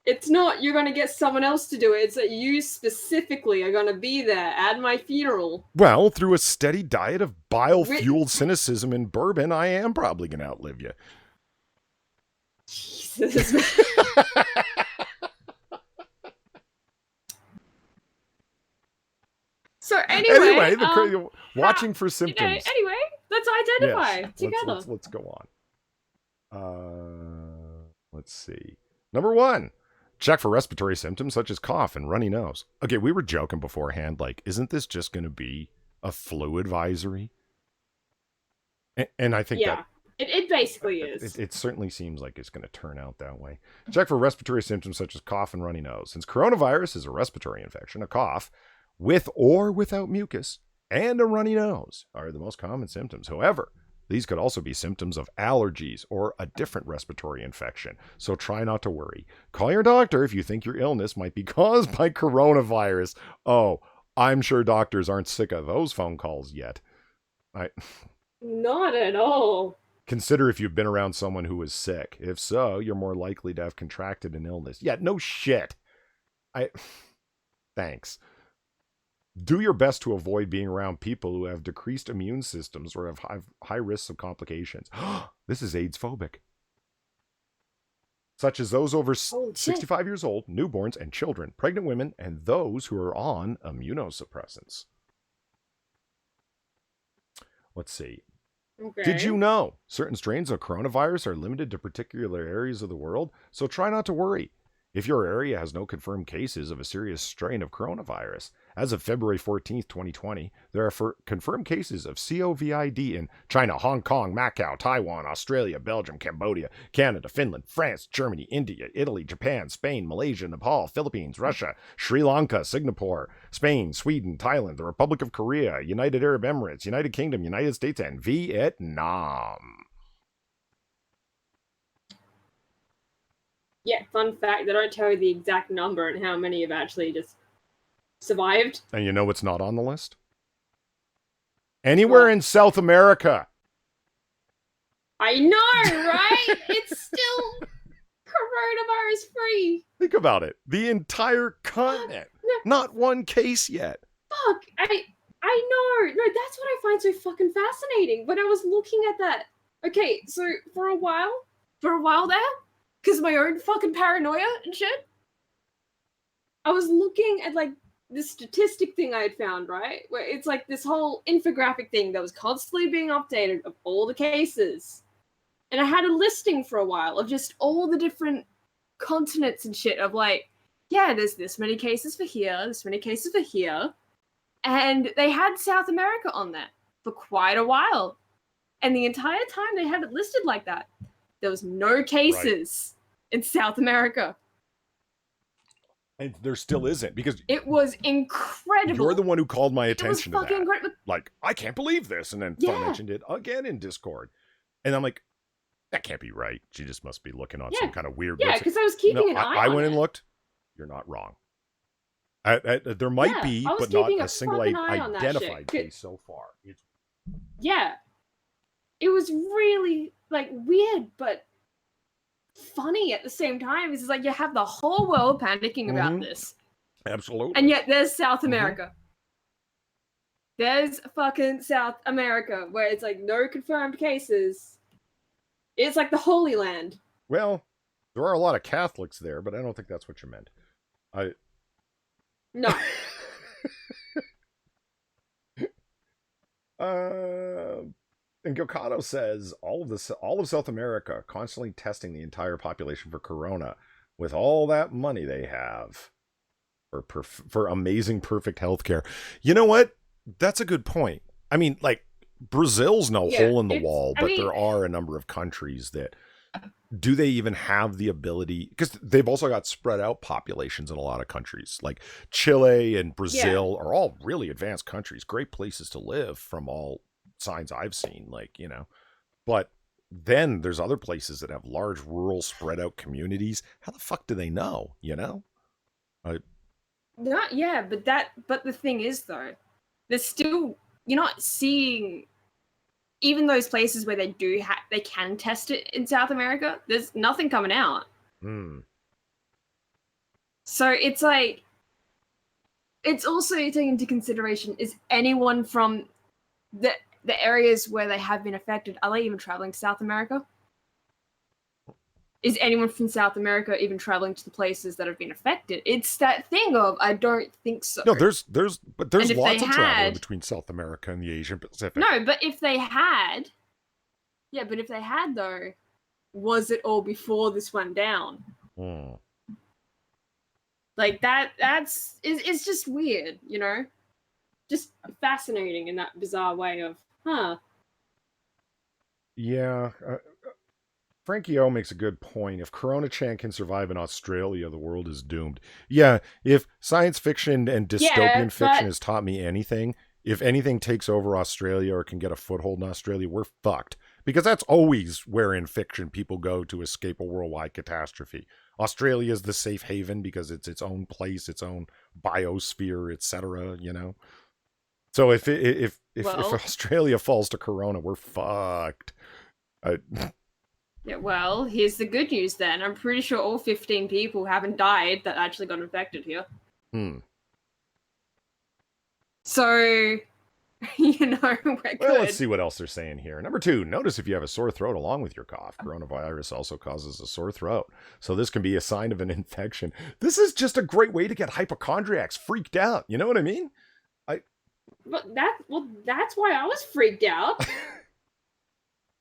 It's not you're going to get someone else to do it. It's that you specifically are going to be there at my funeral. Well, through a steady diet of bile-fueled With cynicism and bourbon, I am probably going to outlive you. Jesus. So anyway, watching for symptoms. Anyway, let's identify Yes, together. Let's go on. Let's see. Number 1, check for respiratory symptoms such as cough and runny nose. Okay, we were joking beforehand, like, isn't this just going to be a flu advisory? And I think that it basically is. It certainly seems like it's going to turn out that way. Check for respiratory symptoms such as cough and runny nose. Since coronavirus is a respiratory infection, a cough with or without mucus and a runny nose are the most common symptoms. However, these could also be symptoms of allergies or a different respiratory infection, so try not to worry. Call your doctor if you think your illness might be caused by coronavirus. Oh, I'm sure doctors aren't sick of those phone calls yet. Not at all. Consider if you've been around someone who is sick. If so, you're more likely to have contracted an illness. Yeah, no shit. Do your best to avoid being around people who have decreased immune systems or have high risks of complications. This is AIDS phobic. Such as those over 65 years old, newborns and children, pregnant women, and those who are on immunosuppressants. Let's see. Okay. Did you know certain strains of coronavirus are limited to particular areas of the world? So try not to worry. If your area has no confirmed cases of a serious strain of coronavirus, as of February 14th, 2020, there are confirmed cases of COVID in China, Hong Kong, Macau, Taiwan, Australia, Belgium, Cambodia, Canada, Finland, France, Germany, India, Italy, Japan, Spain, Malaysia, Nepal, Philippines, Russia, Sri Lanka, Singapore, Spain, Sweden, Thailand, the Republic of Korea, United Arab Emirates, United Kingdom, United States, and Vietnam. Yeah, fun fact, they don't tell you the exact number and how many have actually just survived. And you know what's not on the list? Anywhere in South America. I know, right? It's still coronavirus free. Think about it. The entire continent. Not one case yet. Fuck, I know. No, that's what I find so fucking fascinating. When I was looking at that. Okay, so for a while there, because of my own fucking paranoia and shit, I was looking at like this statistic thing I had found, right? Where it's like this whole infographic thing that was constantly being updated of all the cases. And I had a listing for a while of just all the different continents and shit of like, yeah, there's this many cases for here, this many cases for here. And they had South America on that for quite a while. And the entire time they had it listed like that, there was no cases in South America. And there still isn't, because it was incredible. You're the one who called my attention to that. Incredible. Like, I can't believe this. And then Fun mentioned it again in Discord. And I'm like, that can't be right. She just must be looking on some kind of weird website. Yeah, because I was keeping an eye on it. I went and looked. You're not wrong. There might be, but not a single identified case so far. Yeah. It was really, like, weird, but funny at the same time. It's like you have the whole world panicking about this. Absolutely. And yet there's South America. There's fucking South America, where it's like no confirmed cases. It's like the Holy Land. Well, there are a lot of Catholics there, but I don't think that's what you meant. No. And Gokado says all of South America constantly testing the entire population for corona with all that money they have for amazing perfect healthcare. You know what? That's a good point. I mean, like, Brazil's no hole in the wall, but there are a number of countries that do they even have the ability, because they've also got spread out populations in a lot of countries, like Chile and Brazil are all really advanced countries, great places to live from all signs I've seen, like, you know, but then there's other places that have large rural spread out communities. How the fuck do they know, you know? But the thing is, though, there's still, you're not seeing even those places where they can test it in South America. There's nothing coming out. So it's like, it's also taken into consideration, is anyone from the areas where they have been affected, are they even traveling to South America? Is anyone from South America even traveling to the places that have been affected? It's that thing of, I don't think so. No, there's And if lots they of travel in had, between South America and the Asian Pacific. no, but if they had, yeah, but if they had though, was it all before this went down? Hmm. Like that's it's just weird, you know? Just fascinating in that bizarre way of, huh. Yeah, Frankie O makes a good point. If Corona Chan can survive in Australia, the world is doomed. Yeah, if science fiction and Yeah, dystopian fiction but has taught me anything, if anything takes over Australia or can get a foothold in Australia, we're fucked. Because that's always where in fiction people go to escape a worldwide catastrophe. Australia is the safe haven because it's its own place, its own biosphere, etc. You know. So if well, Australia falls to Corona, we're fucked. I, yeah, well, here's the good news then. I'm pretty sure all 15 people haven't died that actually got infected here. hmm. So, you know, we're Well, let's good. see what else they're saying here. Number 2, notice if you have a sore throat along with your cough. Coronavirus also causes a sore throat, so this can be a sign of an infection. This is just a great way to get hypochondriacs freaked out. You know what I mean? But that's why I was freaked out.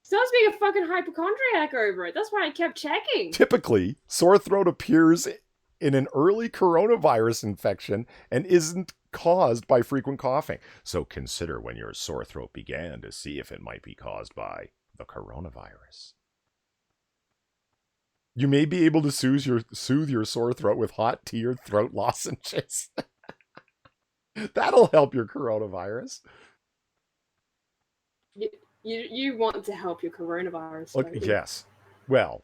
So I was being a fucking hypochondriac over it. That's why I kept checking. Typically, sore throat appears in an early coronavirus infection and isn't caused by frequent coughing. So consider when your sore throat began to see if it might be caused by the coronavirus. You may be able to soothe your sore throat with hot tea or throat lozenges. That'll help your coronavirus. You want to help your coronavirus. Look, yes. Well,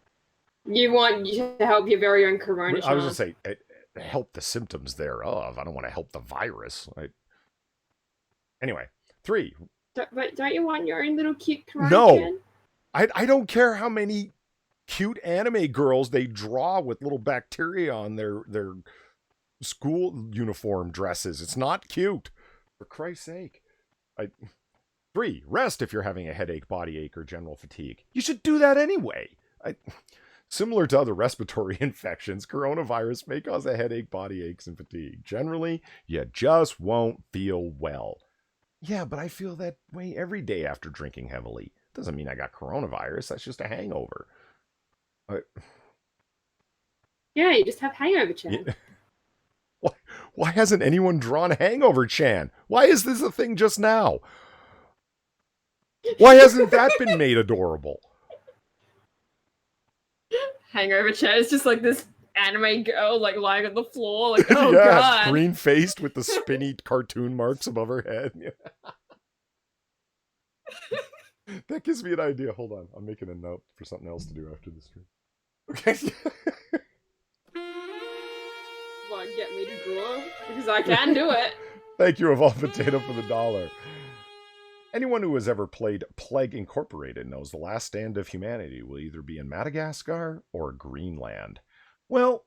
you want to help your very own corona. I was going to say, help the symptoms thereof. I don't want to help the virus. Anyway, 3. But don't you want your own little cute corona? No. I don't care how many cute anime girls they draw with little bacteria on their school uniform dresses. It's not cute. For Christ's sake. 3, rest if you're having a headache, body ache, or general fatigue. You should do that anyway. Similar to other respiratory infections, coronavirus may cause a headache, body aches, and fatigue. Generally, you just won't feel well. Yeah, but I feel that way every day after drinking heavily. Doesn't mean I got coronavirus. That's just a hangover. Yeah, you just have hangover, Chan. Yeah. Why hasn't anyone drawn hangover, Chan? Why is this a thing just now? Why hasn't that been made adorable? Hangover Chan is just like this anime girl, like lying on the floor, like, oh yeah, god, green faced with the spinny cartoon marks above her head. That gives me an idea. Hold on, I'm making a note for something else to do after the stream. Okay. What, get me to draw? Because I can do it. Thank you, Evolved Potato, for the $1. Anyone who has ever played Plague Incorporated knows the last stand of humanity will either be in Madagascar or Greenland. Well,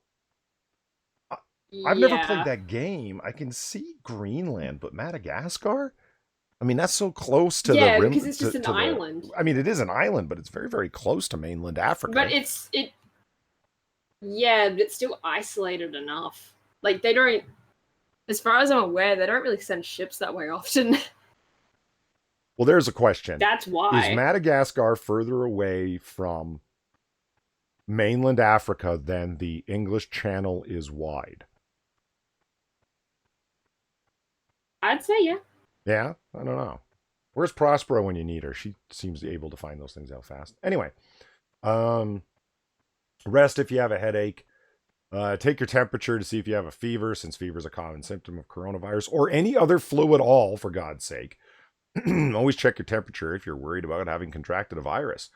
I've never played that game. I can see Greenland, but Madagascar? I mean, that's so close to the rim. Yeah, because it's just an island. I mean, it is an island, but it's very, very close to mainland Africa. But yeah, but it's still isolated enough. Like, they don't, as far as I'm aware, they don't really send ships that way often. Well, there's a question. That's why. Is Madagascar further away from mainland Africa than the English Channel is wide? I'd say yeah. Yeah? I don't know. Where's Prospero when you need her? She seems able to find those things out fast. Anyway, rest if you have a headache. Take your temperature to see if you have a fever, since fever is a common symptom of coronavirus, or any other flu at all, for God's sake. Always check your temperature if you're worried about having contracted a virus.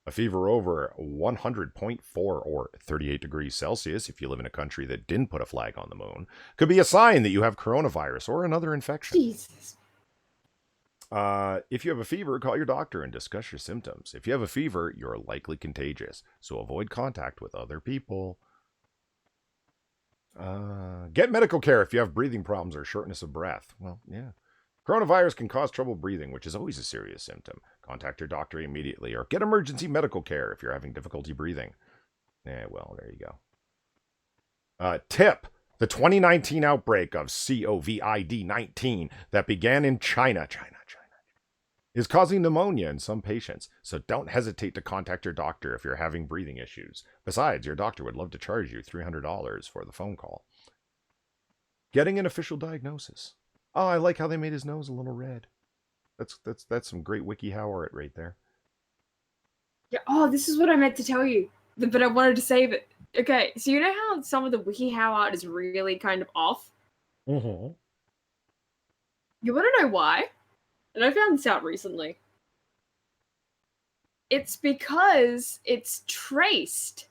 A fever over 100.4 or 38 degrees Celsius, if you live in a country that didn't put a flag on the moon, could be a sign that you have coronavirus or another infection. Jesus. If you have a fever, call your doctor and discuss your symptoms. If you have a fever, you're likely contagious, so avoid contact with other people. Get medical care if you have breathing problems or shortness of breath. Well, yeah. Coronavirus can cause trouble breathing, which is always a serious symptom. Contact your doctor immediately or get emergency medical care if you're having difficulty breathing. Yeah, well, there you go. Tip. The 2019 outbreak of COVID-19 that began in China is causing pneumonia in some patients, so don't hesitate to contact your doctor if you're having breathing issues. Besides, your doctor would love to charge you $300 for the phone call. Getting an official diagnosis. Oh, I like how they made his nose a little red. That's some great WikiHow art right there. Yeah. Oh, this is what I meant to tell you, but I wanted to save it. Okay, so you know how some of the WikiHow art is really kind of off? Mm-hmm. You want to know why? And I found this out recently. It's because it's traced.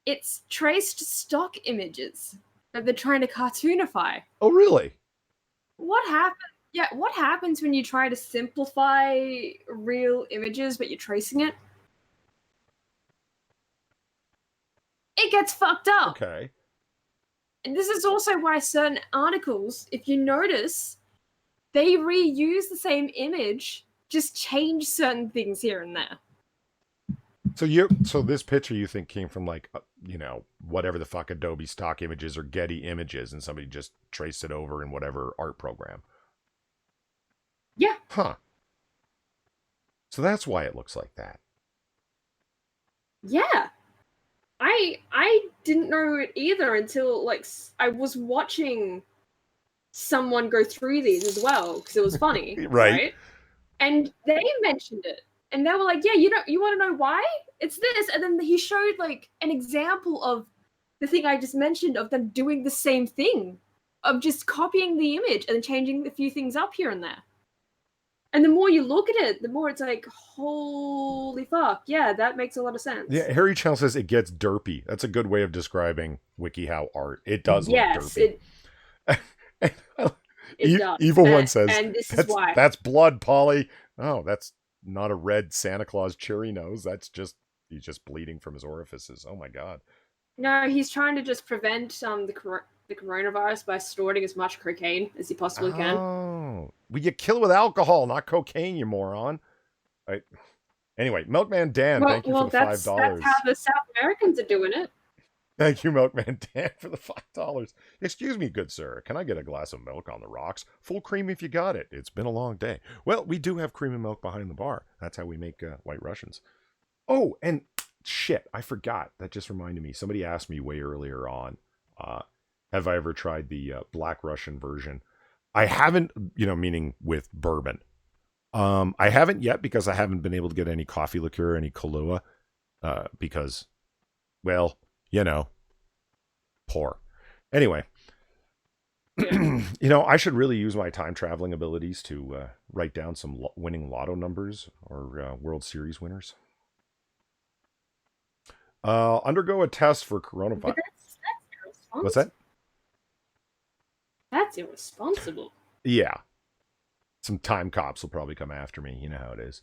It's traced stock images that they're trying to cartoonify. Oh, really? What happens? Yeah, what happens when you try to simplify real images but you're tracing it? It gets fucked up. Okay. And this is also why certain articles, if you notice, they reuse the same image, just change certain things here and there. So this picture you think came from like whatever the fuck Adobe stock images or Getty images, and somebody just traced it over in whatever art program. Yeah. Huh. So that's why it looks like that. Yeah. I didn't know it either until like I was watching someone go through these as well because it was funny, right? And they mentioned it, and they were like, "Yeah, you want to know why? It's this." And then he showed like an example of the thing I just mentioned of them doing the same thing, of just copying the image and changing a few things up here and there. And the more you look at it, the more it's like, holy fuck, yeah, that makes a lot of sense. Yeah, Harry Channel says it gets derpy. That's a good way of describing WikiHow art. It does look derpy. It does. Evil One says, and this is why. That's blood, Polly. Oh, that's not a red Santa Claus cherry nose. He's just bleeding from his orifices. Oh my god. No, he's trying to just prevent the coronavirus by storing as much cocaine as he possibly can. Oh, well, you kill with alcohol, not cocaine, you moron. Right. Anyway, Milkman Dan, thank you for the $5. That's how the South Americans are doing it. Thank you, Milkman Dan, for the $5. Excuse me, good sir. Can I get a glass of milk on the rocks? Full cream if you got it. It's been a long day. Well, we do have cream and milk behind the bar. That's how we make White Russians. Oh, and shit, I forgot. That just reminded me. Somebody asked me way earlier on, have I ever tried the Black Russian version? I haven't, meaning with bourbon. I haven't yet because I haven't been able to get any coffee liqueur, any Kahlua, because, well, poor. Anyway, I should really use my time traveling abilities to write down some winning lotto numbers or World Series winners. Undergo a test for coronavirus. That's irresponsible. What's that? That's irresponsible. Yeah. Some time cops will probably come after me. You know how it is.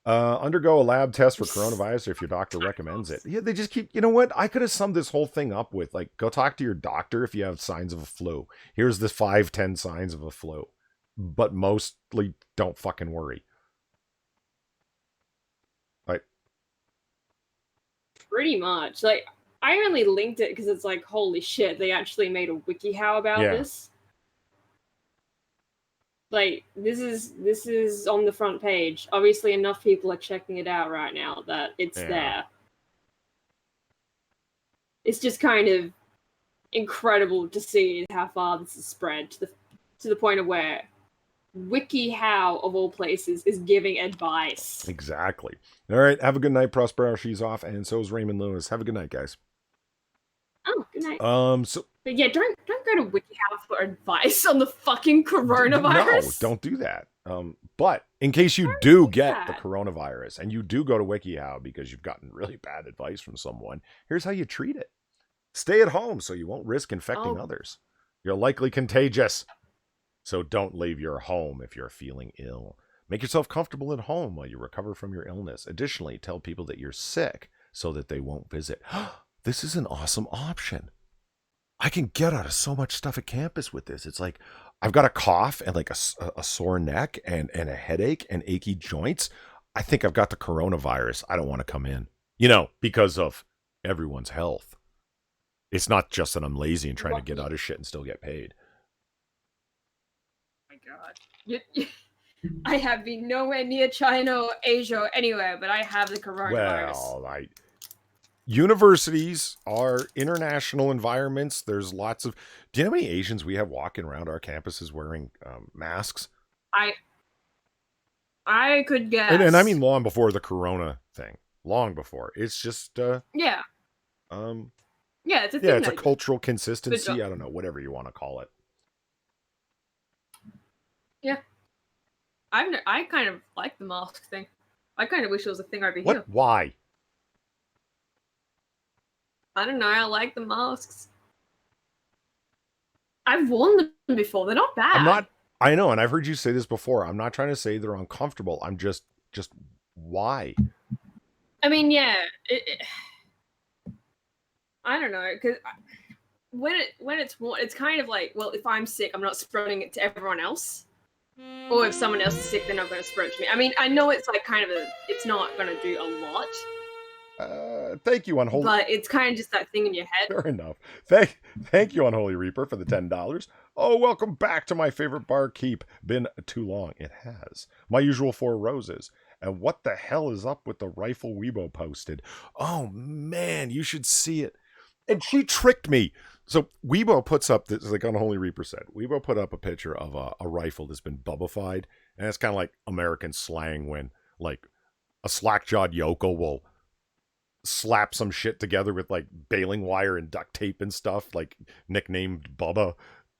Undergo a lab test for coronavirus if your doctor recommends it. Yeah, they just keep, you know what? I could have summed this whole thing up with, like, go talk to your doctor if you have signs of a flu. Here's the 5-10 signs of a flu. But mostly don't fucking worry. Like, pretty much. Like, I only linked it because it's like, holy shit, they actually made a WikiHow about this. Like, this is on the front page. Obviously, enough people are checking it out right now that it's there. It's just kind of incredible to see how far this has spread to the point of where WikiHow, of all places, is giving advice. Exactly. All right, have a good night, Prospero. She's off, and so is Raymond Lewis. Have a good night, guys. Oh, good night. But yeah, don't go to WikiHow for advice on the fucking coronavirus. No, don't do that. But in case you do get the coronavirus and you do go to WikiHow because you've gotten really bad advice from someone, here's how you treat it. Stay at home so you won't risk infecting others. You're likely contagious. So don't leave your home if you're feeling ill. Make yourself comfortable at home while you recover from your illness. Additionally, tell people that you're sick so that they won't visit. This is an awesome option. I can get out of so much stuff at campus with this. It's like I've got a cough and like a sore neck and a headache and achy joints. I think I've got the coronavirus. I don't want to come in, because of everyone's health. It's not just that I'm lazy and trying to get out of shit and still get paid. My God. I have been nowhere near China or Asia or anywhere, but I have the coronavirus. Well, universities are international environments. There's lots of. Do you know how many Asians we have walking around our campuses wearing masks? I could guess. And I mean long before the corona thing. Long before. It's just yeah. Yeah, it's a thing. Yeah, it's a cultural consistency. I don't know, whatever you want to call it. Yeah. I kind of like the mask thing. I kind of wish it was a thing over What? here. Why? I don't know. I like the masks. I've worn them before. They're not bad. I know, and I've heard you say this before. I'm not trying to say they're uncomfortable. I'm just why? I mean, yeah. I don't know, because when it's worn, it's kind of like, well, if I'm sick, I'm not spreading it to everyone else. Or if someone else is sick, they're not going to spread it to me. I mean, I know it's like kind of it's not going to do a lot. Thank you, Unholy. But it's kind of just that thing in your head. Fair enough. Thank you, Unholy Reaper, for the $10. Oh, welcome back to my favorite barkeep. Been too long. It has. My usual 4 roses. And what the hell is up with the rifle Weibo posted? Oh, man, you should see it. And she tricked me. So Weibo puts up, this, like Unholy Reaper said, Weibo put up a picture of a rifle that's been bubbified. And it's kind of like American slang when, like, a slack-jawed Yoko will slap some shit together with, like, baling wire and duct tape and stuff, like, nicknamed Bubba.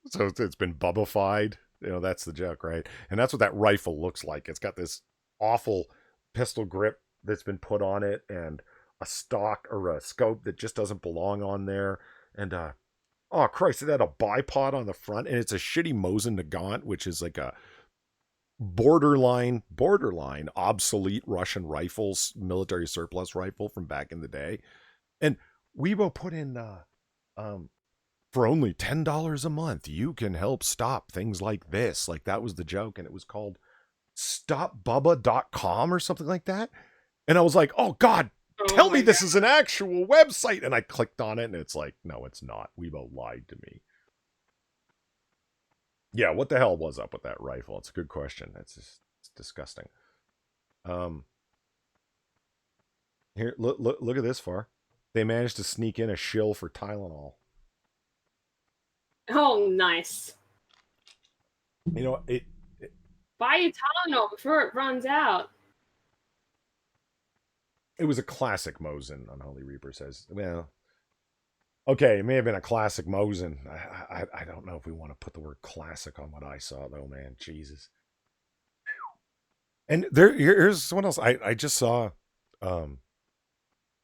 So it's been bubbified. That's the joke, right? And that's what that rifle looks like. It's got this awful pistol grip that's been put on it and a stock or a scope that just doesn't belong on there. And, oh, Christ, it had a bipod on the front, and it's a shitty Mosin Nagant, which is like a borderline obsolete Russian rifles, military surplus rifle from back in the day. And Weibo put in, for only $10 a month, you can help stop things like this. Like, that was the joke, and it was called stopbubba.com or something like that. And I was like, oh, God, tell me this is an actual website. And I clicked on it, and it's like, no, it's not. Weibo lied to me. Yeah, what the hell was up with that rifle? It's a good question. It's disgusting. Here, look at this far. They managed to sneak in a shill for Tylenol. Oh, nice. It buy your Tylenol before it runs out. It was a classic Mosin, Unholy Reaper says. Well, okay, it may have been a classic Mosin. I don't know if we want to put the word classic on what I saw, though, man. Jesus. And here's someone else. I just saw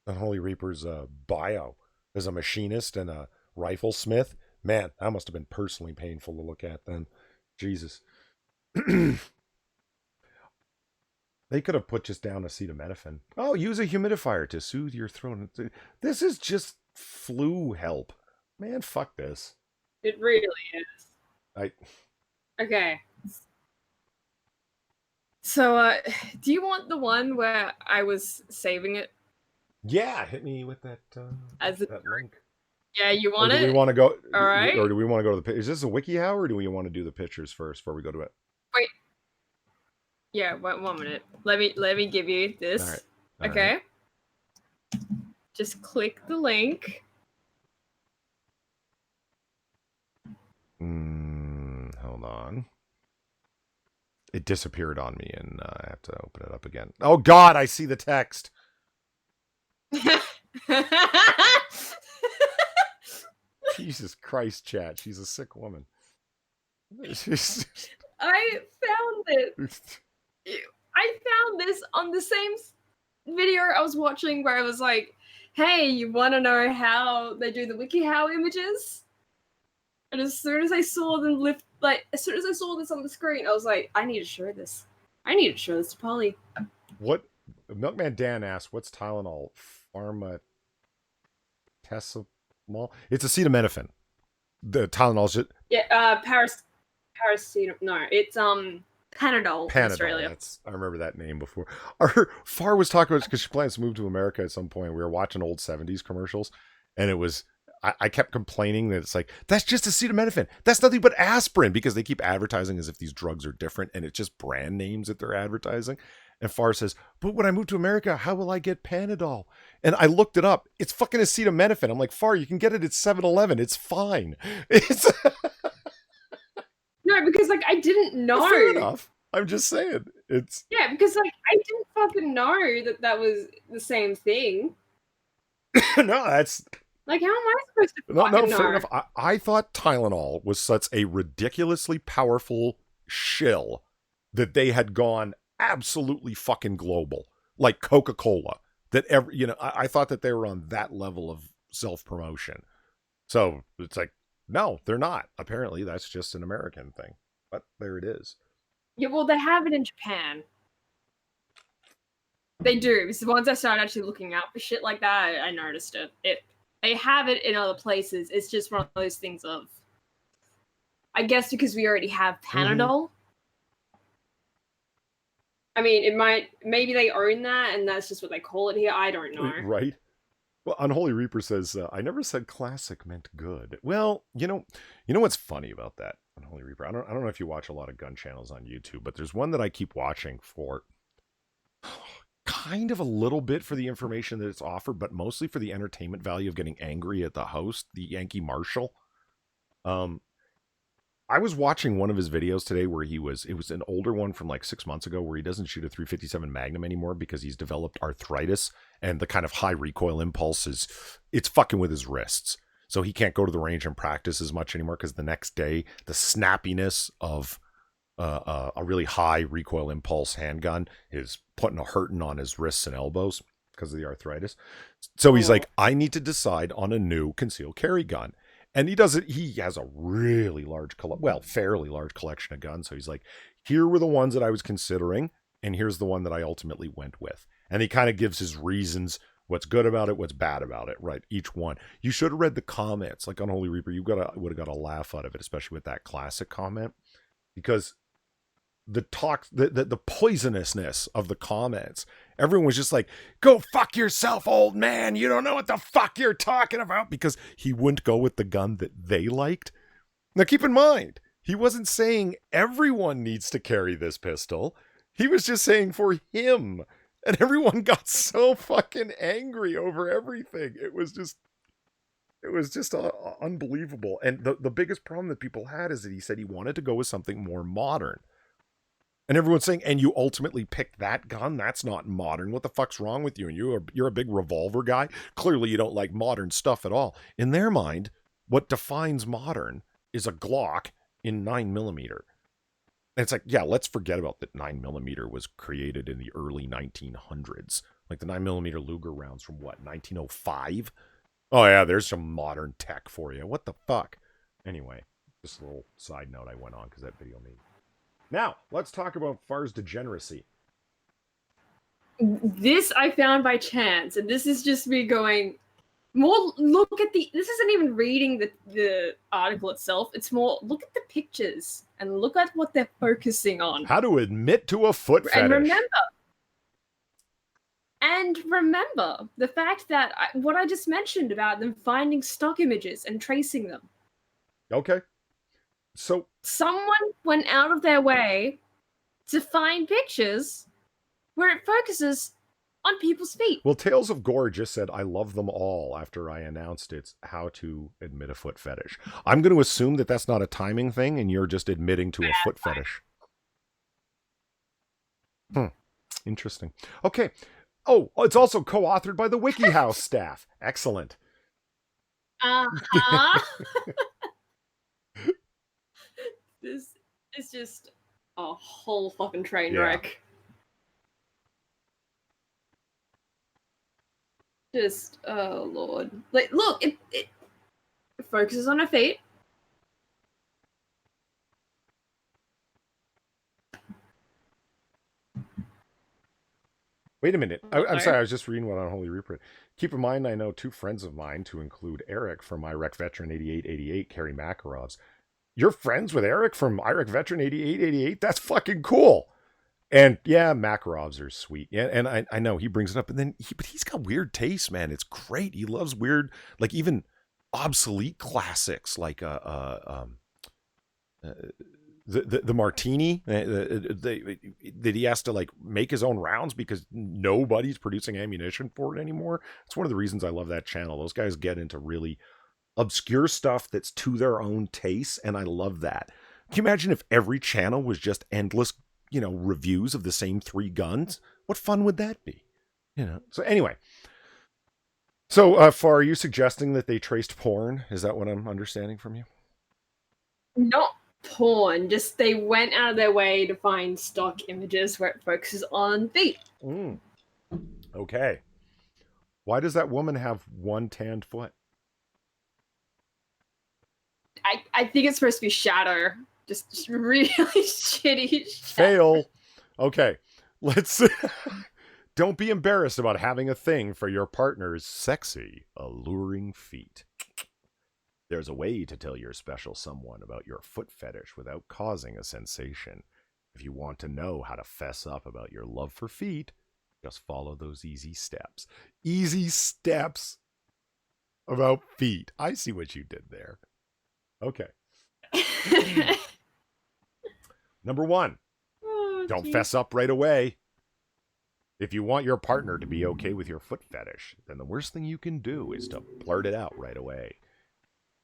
Unholy Reaper's bio as a machinist and a rifle smith. Man, that must have been personally painful to look at then. Jesus. They could have put just down acetaminophen. Oh, use a humidifier to soothe your throat. This is just flu help. Man, fuck this. It really is. Okay. So, do you want the one where I was saving it? Yeah, hit me with that that link. Yeah, you want it? Do we want to go? All right. Or do we want to go to the? Is this a WikiHow, or do we want to do the pictures first before we go to it? Wait. Yeah, 1 minute. Let me give you this. All right. Okay. Just click the link. Hold on. It disappeared on me, and I have to open it up again. Oh God, I see the text. Jesus Christ, chat. She's a sick woman. I found it. I found this on the same video I was watching where I was like, hey, you want to know how they do the WikiHow images? And as soon as I saw them as soon as I saw this on the screen, I was like, I need to show this. I need to show this to Polly. What? Milkman Dan asked, what's Tylenol? Pharma Tessamol? It's acetaminophen. The Tylenol's just Yeah, paracetamol. No, it's Panadol in Panadol. Australia. That's I remember that name before. Our Far was talking about because she plans to move to America at some point. We were watching old '70s commercials, and it was I kept complaining that it's like that's just acetaminophen. That's nothing but aspirin because they keep advertising as if these drugs are different, and it's just brand names that they're advertising. And Far says, "But when I move to America, how will I get Panadol?" And I looked it up. It's fucking acetaminophen. I'm like, Far, you can get it at 7-Eleven. It's fine. It's No, because like I didn't know. fair enough. I'm just saying. It's Yeah, because like I didn't fucking know that that was the same thing. no, that's Like, how am I supposed to no, fucking fair know? enough. I thought Tylenol was such a ridiculously powerful shill that they had gone absolutely fucking global, like Coca-Cola. That every, I thought that they were on that level of self-promotion. So it's like, no, they're not. Apparently, that's just an American thing. But there it is. Yeah, well, they have it in Japan. They do. Because once I started actually looking out for shit like that, I noticed it. They have it in other places. It's just one of those things of, I guess, because we already have Panadol. I mean, maybe they own that, and that's just what they call it here. I don't know. Right? Well, Unholy Reaper says, I never said classic meant good. Well, what's funny about that, Unholy Reaper? I don't know if you watch a lot of gun channels on YouTube, but there's one that I keep watching for kind of a little bit for the information that it's offered, but mostly for the entertainment value of getting angry at the host, the Yankee Marshal. I was watching one of his videos today where it was an older one from like 6 months ago where he doesn't shoot a 357 Magnum anymore because he's developed arthritis and the kind of high recoil impulse it's fucking with his wrists. So he can't go to the range and practice as much anymore because the next day, the snappiness of a really high recoil impulse handgun is putting a hurting on his wrists and elbows because of the arthritis. So he's like, I need to decide on a new concealed carry gun. And he does it. He has a really fairly large collection of guns. So he's like, here were the ones that I was considering, and here's the one that I ultimately went with. And he kind of gives his reasons, what's good about it, what's bad about it, right? Each one. You should have read the comments, like Unholy Reaper. You would have got a laugh out of it, especially with that classic comment, because the poisonousness of the comments. Everyone was just like, go fuck yourself, old man. You don't know what the fuck you're talking about, because he wouldn't go with the gun that they liked. Now keep in mind, he wasn't saying everyone needs to carry this pistol. He was just saying for him. And everyone got so fucking angry over everything. It was just unbelievable. And the biggest problem that people had is that he said he wanted to go with something more modern. And everyone's saying, and you ultimately picked that gun? That's not modern. What the fuck's wrong with you? And you're a big revolver guy. Clearly you don't like modern stuff at all. In their mind, what defines modern is a Glock in 9mm. And it's like, yeah, let's forget about that 9mm was created in the early 1900s. Like the 9mm Luger rounds from what, 1905? Oh yeah, there's some modern tech for you. What the fuck? Anyway, just a little side note I went on because that video made. Now, let's talk about Far's degeneracy. This I found by chance, and this is just me going, more look at this isn't even reading the article itself. It's more look at the pictures and look at what they're focusing on. How to admit to a foot fetish. And remember the fact that what I just mentioned about them finding stock images and tracing them. Okay. So someone went out of their way to find pictures where it focuses on people's feet. Well, Tales of Gore just said, I love them all after I announced it's how to admit a foot fetish. I'm going to assume that that's not a timing thing and you're just admitting to a foot fetish. Interesting. Okay. Oh, it's also co-authored by the WikiHow staff. Excellent. This is just a whole fucking train wreck. Just, oh lord. Like, look, it focuses on her feet. Wait a minute. Oh, I'm sorry. I was just reading one on Holy Reaper. Keep in mind, I know two friends of mine, to include Eric from IREC Veteran 8888, carry Makarovs. You're friends with Eric from IREC Veteran 8888? That's fucking cool. And yeah, Makarovs are sweet. Yeah, and I know he brings it up, and then but he's got weird taste, man. It's great. He loves weird, like even obsolete classics, like uh, the martini that he has to like make his own rounds because nobody's producing ammunition for it anymore. It's one of the reasons I love that channel. Those guys get into really obscure stuff that's to their own taste, and I love that. Can you imagine if every channel was just endless, reviews of the same 3 guns? What fun would that be? So anyway, so Far, are you suggesting that they traced porn? Is that what I'm understanding from you? Not porn, just they went out of their way to find stock images where it focuses on feet. Okay. Why does that woman have one tanned foot? I think it's supposed to be shadow. Just really shitty shadow. Fail. Okay. Let's don't be embarrassed about having a thing for your partner's sexy, alluring feet. There's a way to tell your special someone about your foot fetish without causing a sensation. If you want to know how to fess up about your love for feet, just follow those easy steps. Easy steps about feet. I see what you did there. Okay. Number 1, don't fess up right away. If you want your partner to be okay with your foot fetish, then the worst thing you can do is to blurt it out right away.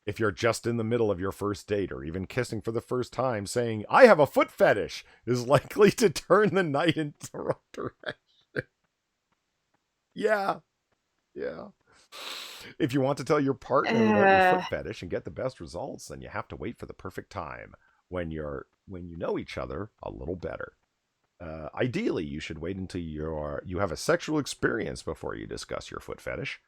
If you're just in the middle of your first date or even kissing for the first time, saying, "I have a foot fetish," is likely to turn the night in the wrong direction. Yeah. If you want to tell your partner about your foot fetish and get the best results, then you have to wait for the perfect time when you know each other a little better. Ideally, you should wait until you have a sexual experience before you discuss your foot fetish.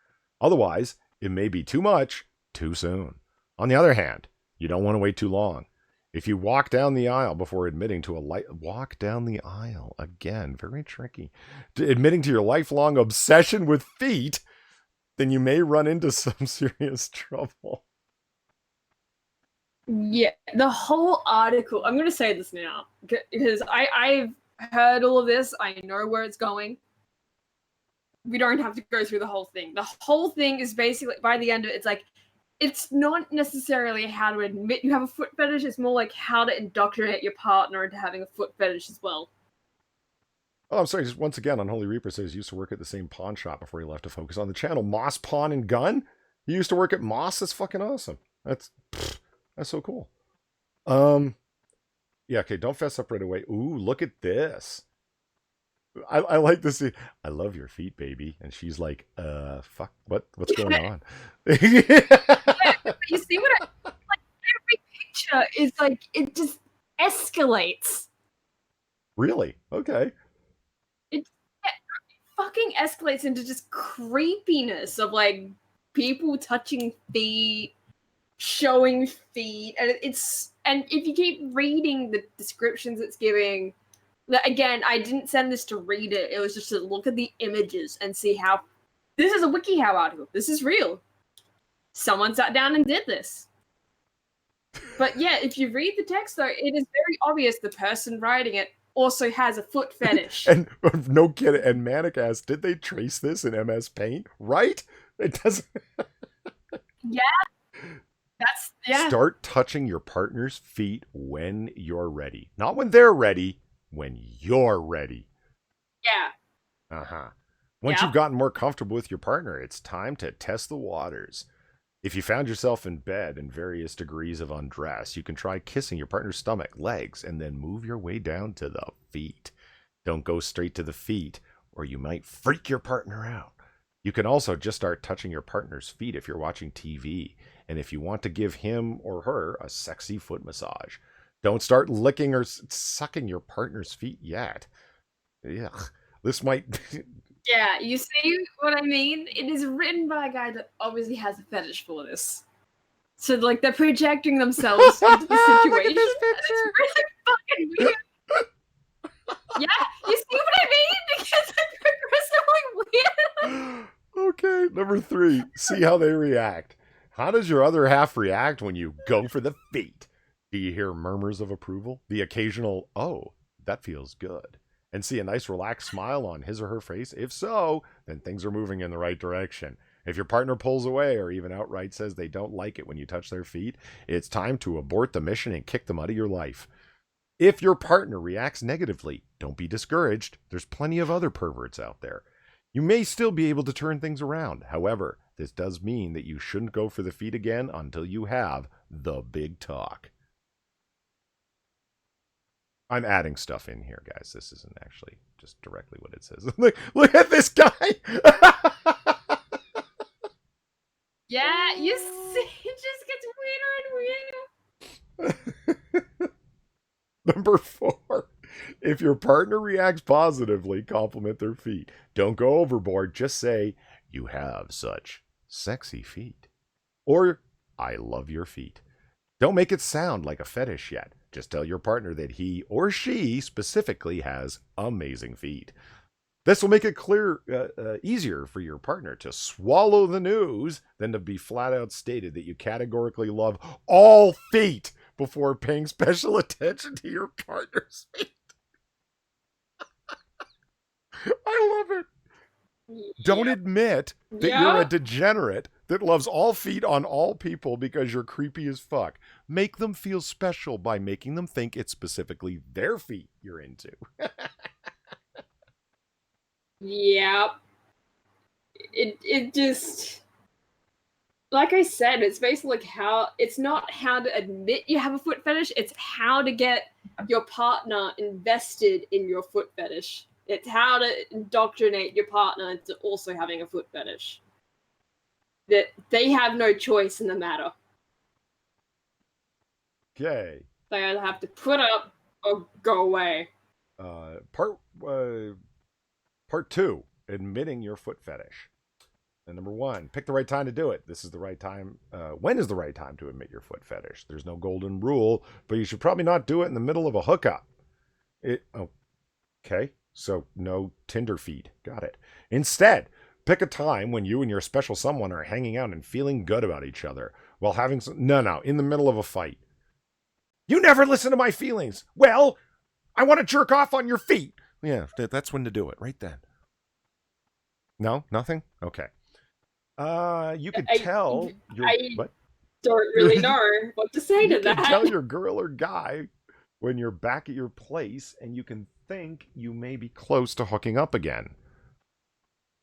Otherwise, it may be too much too soon. On the other hand, you don't want to wait too long. If you walk down the aisle before admitting to walk down the aisle again, very tricky, admitting to your lifelong obsession with feet, then you may run into some serious trouble. Yeah, the whole article. I'm going to say this now because I've heard all of this. I know where it's going. We don't have to go through the whole thing. The whole thing is basically, by the end of it, it's like, it's not necessarily how to admit you have a foot fetish. It's more like how to indoctrinate your partner into having a foot fetish as well. Oh, I'm sorry. Just once again, Unholy Reaper says he used to work at the same pawn shop before he left to focus on the channel. Moss Pawn and Gun? He used to work at Moss? That's fucking awesome. That's so cool. Yeah, okay, don't fess up right away. Ooh, look at this. I like to see, "I love your feet, baby." And she's like, fuck, what's going on? Yeah, but you see what like every picture is like, it just escalates. Really? Okay. It fucking escalates into just creepiness of like people touching feet, showing feet, and and if you keep reading the descriptions it's giving, again, I didn't send this to read it. It was just to look at the images and see how this is a WikiHow article. This is real. Someone sat down and did this. But yeah, if you read the text though, it is very obvious the person writing it also has a foot fetish. And no kidding. And Manic asked, did they trace this in MS Paint? Right? It doesn't. Yeah. Yeah. Start touching your partner's feet when you're ready. Not when they're ready, when you're ready. Yeah. Once you've gotten more comfortable with your partner, it's time to test the waters. If you found yourself in bed in various degrees of undress, you can try kissing your partner's stomach, legs, and then move your way down to the feet. Don't go straight to the feet, or you might freak your partner out. You can also just start touching your partner's feet if you're watching TV, and if you want to give him or her a sexy foot massage. Don't start licking or sucking your partner's feet yet. Ugh. This might... Yeah, you see what I mean? It is written by a guy that obviously has a fetish for this. So, like, they're projecting themselves into the situation. Look at this picture. It's really fucking weird. Yeah, you see what I mean? Because I progress Number 3, see how they react. How does your other half react when you go for the feet? Do you hear murmurs of approval? The occasional, oh, that feels good. And see a nice relaxed smile on his or her face? If so, then things are moving in the right direction. If your partner pulls away or even outright says they don't like it when you touch their feet, it's time to abort the mission and kick them out of your life. If your partner reacts negatively, don't be discouraged. There's plenty of other perverts out there. You may still be able to turn things around. However, this does mean that you shouldn't go for the feet again until you have the big talk. I'm adding stuff in here, guys. This isn't actually just directly what it says. Look at this guy. Yeah, you see, it just gets weirder and weirder. Number 4, if your partner reacts positively, compliment their feet. Don't go overboard. Just say, you have such sexy feet. Or, I love your feet. Don't make it sound like a fetish yet. Just tell your partner that he or she specifically has amazing feet. This will make it easier for your partner to swallow the news than to be flat out stated that you categorically love all feet before paying special attention to your partner's feet. I love it. Don't admit that you're a degenerate that loves all feet on all people because you're creepy as fuck. Make them feel special by making them think it's specifically their feet you're into. Yep. It just, like I said, it's basically like it's not how to admit you have a foot fetish, it's how to get your partner invested in your foot fetish. It's how to indoctrinate your partner into also having a foot fetish. That they have no choice in the matter. Okay. They either have to put up or go away. Part 2, admitting your foot fetish. And number 1, pick the right time to do it. This is the right time. When is the right time to admit your foot fetish? There's no golden rule, but you should probably not do it in the middle of a hookup. Okay, so no Tinder feed. Got it. Instead, pick a time when you and your special someone are hanging out and feeling good about each other while having no, in the middle of a fight. You never listen to my feelings. Well, I want to jerk off on your feet. Yeah, that's when to do it, right then. No, nothing? Okay. You could tell what? Don't really know what to say to that. You can tell your girl or guy when you're back at your place and you can think you may be close to hooking up again.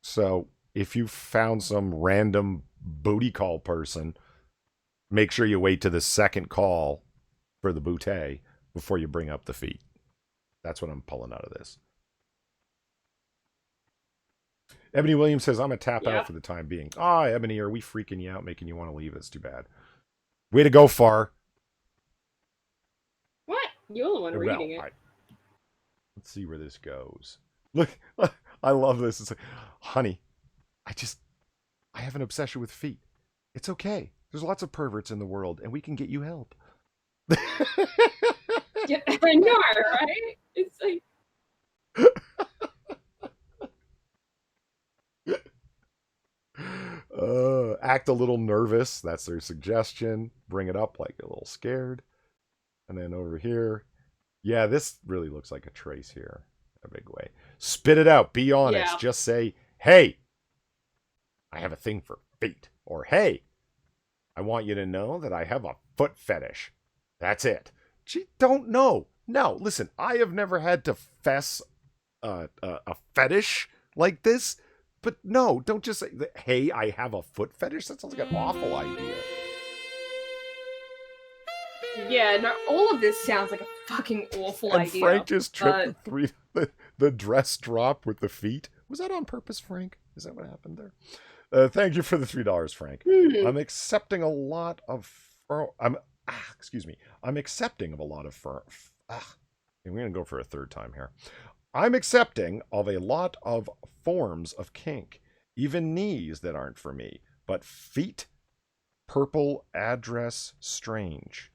So if you found some random booty call person, make sure you wait to the second call for the bootay before you bring up the feet. That's what I'm pulling out of this. Ebony Williams says, I'm a tap out for the time being. Ebony, are we freaking you out, making you want to leave? That's too bad. Way to go, Far. What? You're the one reading it. Let's see where this goes. Look, I love this. It's like, honey, I have an obsession with feet. It's okay. There's lots of perverts in the world, and we can get you help. Yeah, I know, right? It's like... Act a little nervous. That's their suggestion. Bring it up like a little scared. And then over here. Yeah, this really looks like a trace here. A big way. Spit it out. Be honest. Yeah. Just say, hey, I have a thing for feet. Or, hey, I want you to know that I have a foot fetish. That's it. Gee, don't know. No, listen, I have never had to fess a fetish like this. But no, don't just say, hey, I have a foot fetish. That sounds like an awful idea. Yeah, no, all of this sounds like a fucking awful idea. And Frank just tripped the dress drop with the feet. Was that on purpose, Frank? Is that what happened there? Thank you for the $3, Frank. I'm accepting a lot of... I'm accepting of a lot of... I'm going to go for a third time here. I'm accepting of a lot of forms of kink, even knees that aren't for me, but feet, purple address, strange.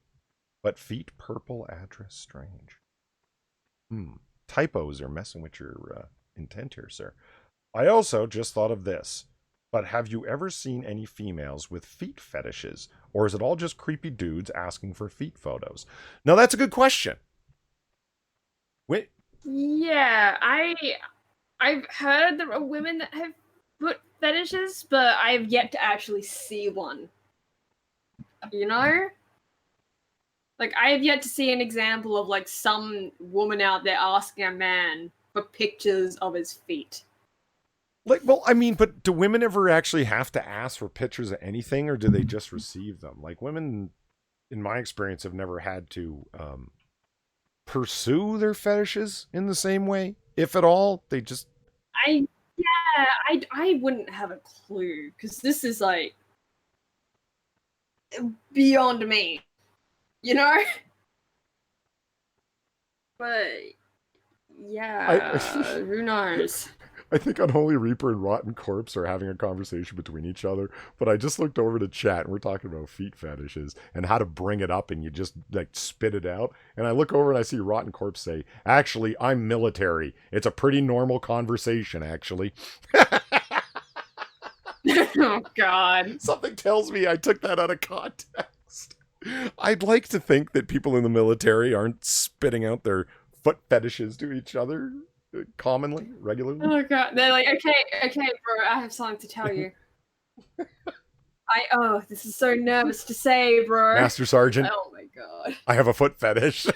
But feet, purple address, strange. Typos are messing with your intent here, sir. I also just thought of this. But have you ever seen any females with feet fetishes? Or is it all just creepy dudes asking for feet photos? Now, that's a good question. Wait, Yeah, I've heard there are women that have foot fetishes, but I've yet to actually see one. You know? Like, I have yet to see an example of, like, some woman out there asking a man for pictures of his feet. like, well, I mean, but do women ever actually have to ask for pictures of anything, or do they just receive them? Like, women, in my experience, have never had to pursue their fetishes in the same way, if at all. They just I wouldn't have a clue, because this is, like, beyond me. You know? But, I yeah, who knows? I think Unholy Reaper and Rotten Corpse are having a conversation between each other, but I just looked over to chat and we're talking about feet fetishes and how to bring it up and you just like spit it out. And I look over and I see Rotten Corpse say, "Actually, I'm military. It's a pretty normal conversation, actually." Oh, God. Something tells me I took that out of context. I'd like to think that people in the military aren't spitting out their foot fetishes to each other commonly, regularly. Oh, God. They're like, okay, bro, I have something to tell you. This is so nervous to say, bro. Master Sergeant, Oh, my God. I have a foot fetish.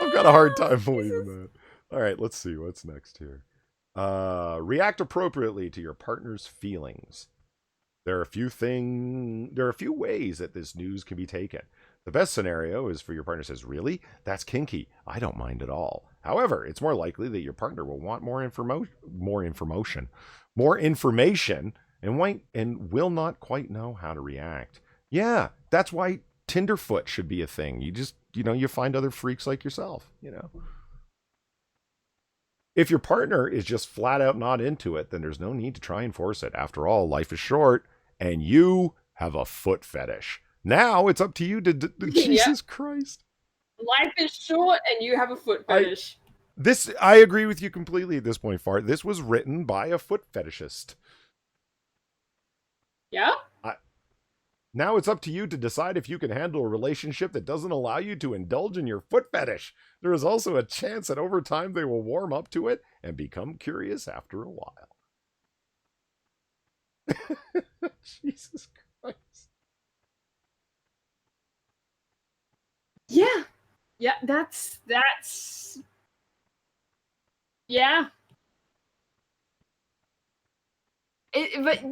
I've got a hard time believing that. All right, let's see what's next here. React appropriately to your partner's feelings. There are a few ways that this news can be taken. The best scenario is for your partner says, "Really? That's kinky. I don't mind at all." However, it's more likely that your partner will want more information, and will not quite know how to react. Yeah, that's why Tinderfoot should be a thing. You find other freaks like yourself. If your partner is just flat out not into it, then there's no need to try and force it. After all, life is short, and you have a foot fetish. Now it's up to you to Jesus Christ. Life is short, and you have a foot fetish. I agree with you completely at this point, Fart. This was written by a foot fetishist. Yeah? Now it's up to you to decide if you can handle a relationship that doesn't allow you to indulge in your foot fetish. There is also a chance that over time they will warm up to it and become curious after a while. Jesus Christ. Yeah. Yeah, that's yeah. But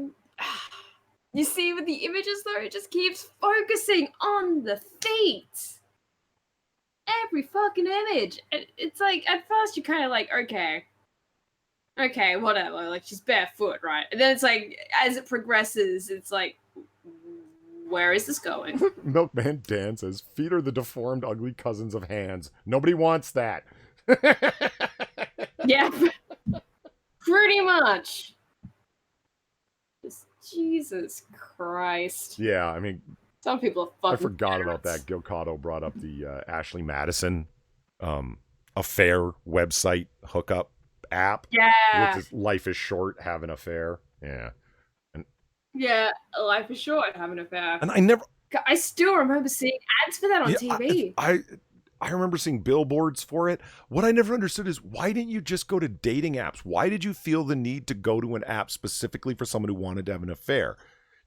you see with the images though, it just keeps focusing on the feet. Every fucking image. It's like at first you're kind of like, okay, whatever. Like she's barefoot, right? And then it's like as it progresses, it's like, where is this going? Milkman Dan says, "Feet are the deformed, ugly cousins of hands. Nobody wants that." Yeah, pretty much. Just Jesus Christ. Yeah, I mean, Some people are fucking. I forgot about that. Gil Cotto brought up the Ashley Madison affair website hookup app. Yeah. With his Life is Short, have an affair. Yeah. Yeah, life is short, have an affair. And I still remember seeing ads for that on TV. I remember seeing billboards for it. What I never understood is, why didn't you just go to dating apps? Why did you feel the need to go to an app specifically for someone who wanted to have an affair?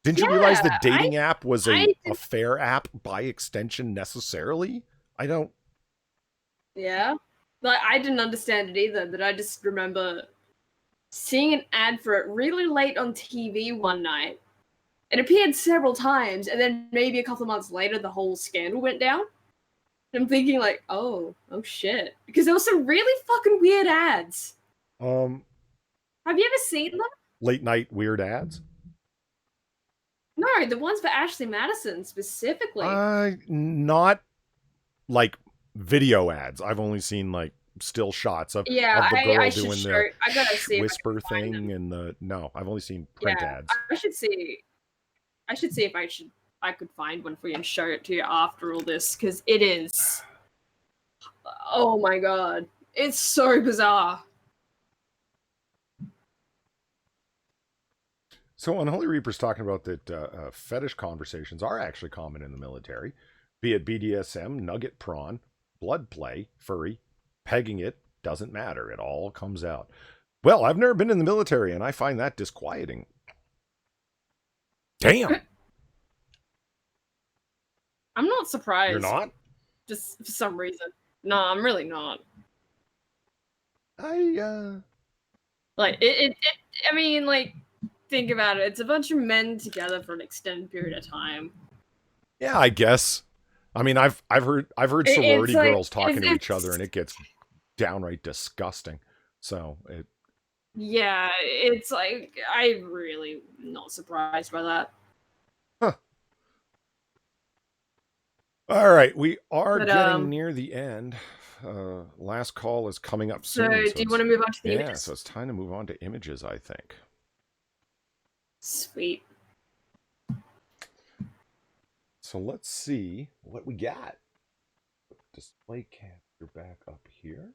Didn't you realize the dating app was a affair app by extension necessarily? I don't. Yeah. Like, I didn't understand it either, but I just remember seeing an ad for it really late on TV one night. It appeared several times, and then maybe a couple of months later, the whole scandal went down. And I'm thinking like, oh shit. Because there were some really fucking weird ads. Have you ever seen them? Late night weird ads? No, the ones for Ashley Madison specifically. Not like video ads. I've only seen like still shots of the girl doing the whisper thing and no, I've only seen print ads. I should see if I could find one for you and show it to you after all this, because it is, oh my god, It's so bizarre. So Unholy Reaper's talking about that fetish conversations are actually common in the military, be it BDSM, nugget prawn, blood play, furry, pegging it, doesn't matter. It all comes out. Well, I've never been in the military, and I find that disquieting. Damn. I'm not surprised. You're not? Just for some reason. No, I'm really not. Like I mean, like, think about it. It's a bunch of men together for an extended period of time. Yeah, I guess. I mean, I've heard sorority like, girls talking to each other, and it gets downright disgusting. So it. Yeah, it's like I'm really not surprised by that. Huh. All right, we are But, getting near the end. Last call is coming up So, soon. do you want to move on to the yeah, images? so it's time to move on to images, I think. Sweet. So let's see what we got. Display capture back up here.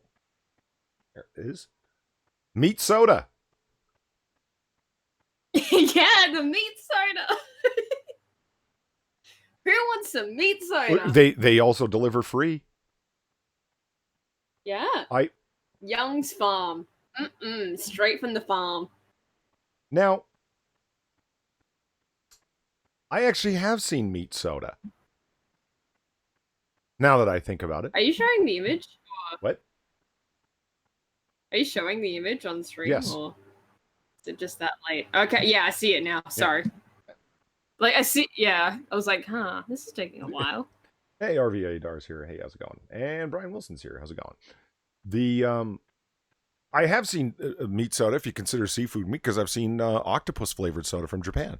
There it is. Meat soda. Yeah, the meat soda. Who wants some meat soda? They also deliver free. Yeah. I Young's Farm. Straight from the farm. Now, I actually have seen meat soda. Now that I think about it. Are you showing the image? What? Are you showing the image on stream? Yes. Or is it just that late? Okay, yeah, I see it now. Sorry. Yeah. Like, I see, yeah. I was like, huh, this is taking a while. Hey, RVA Dar's here. Hey, how's it going? And Brian Wilson's here. How's it going? The I have seen meat soda, if you consider seafood meat, because I've seen octopus flavored soda from Japan.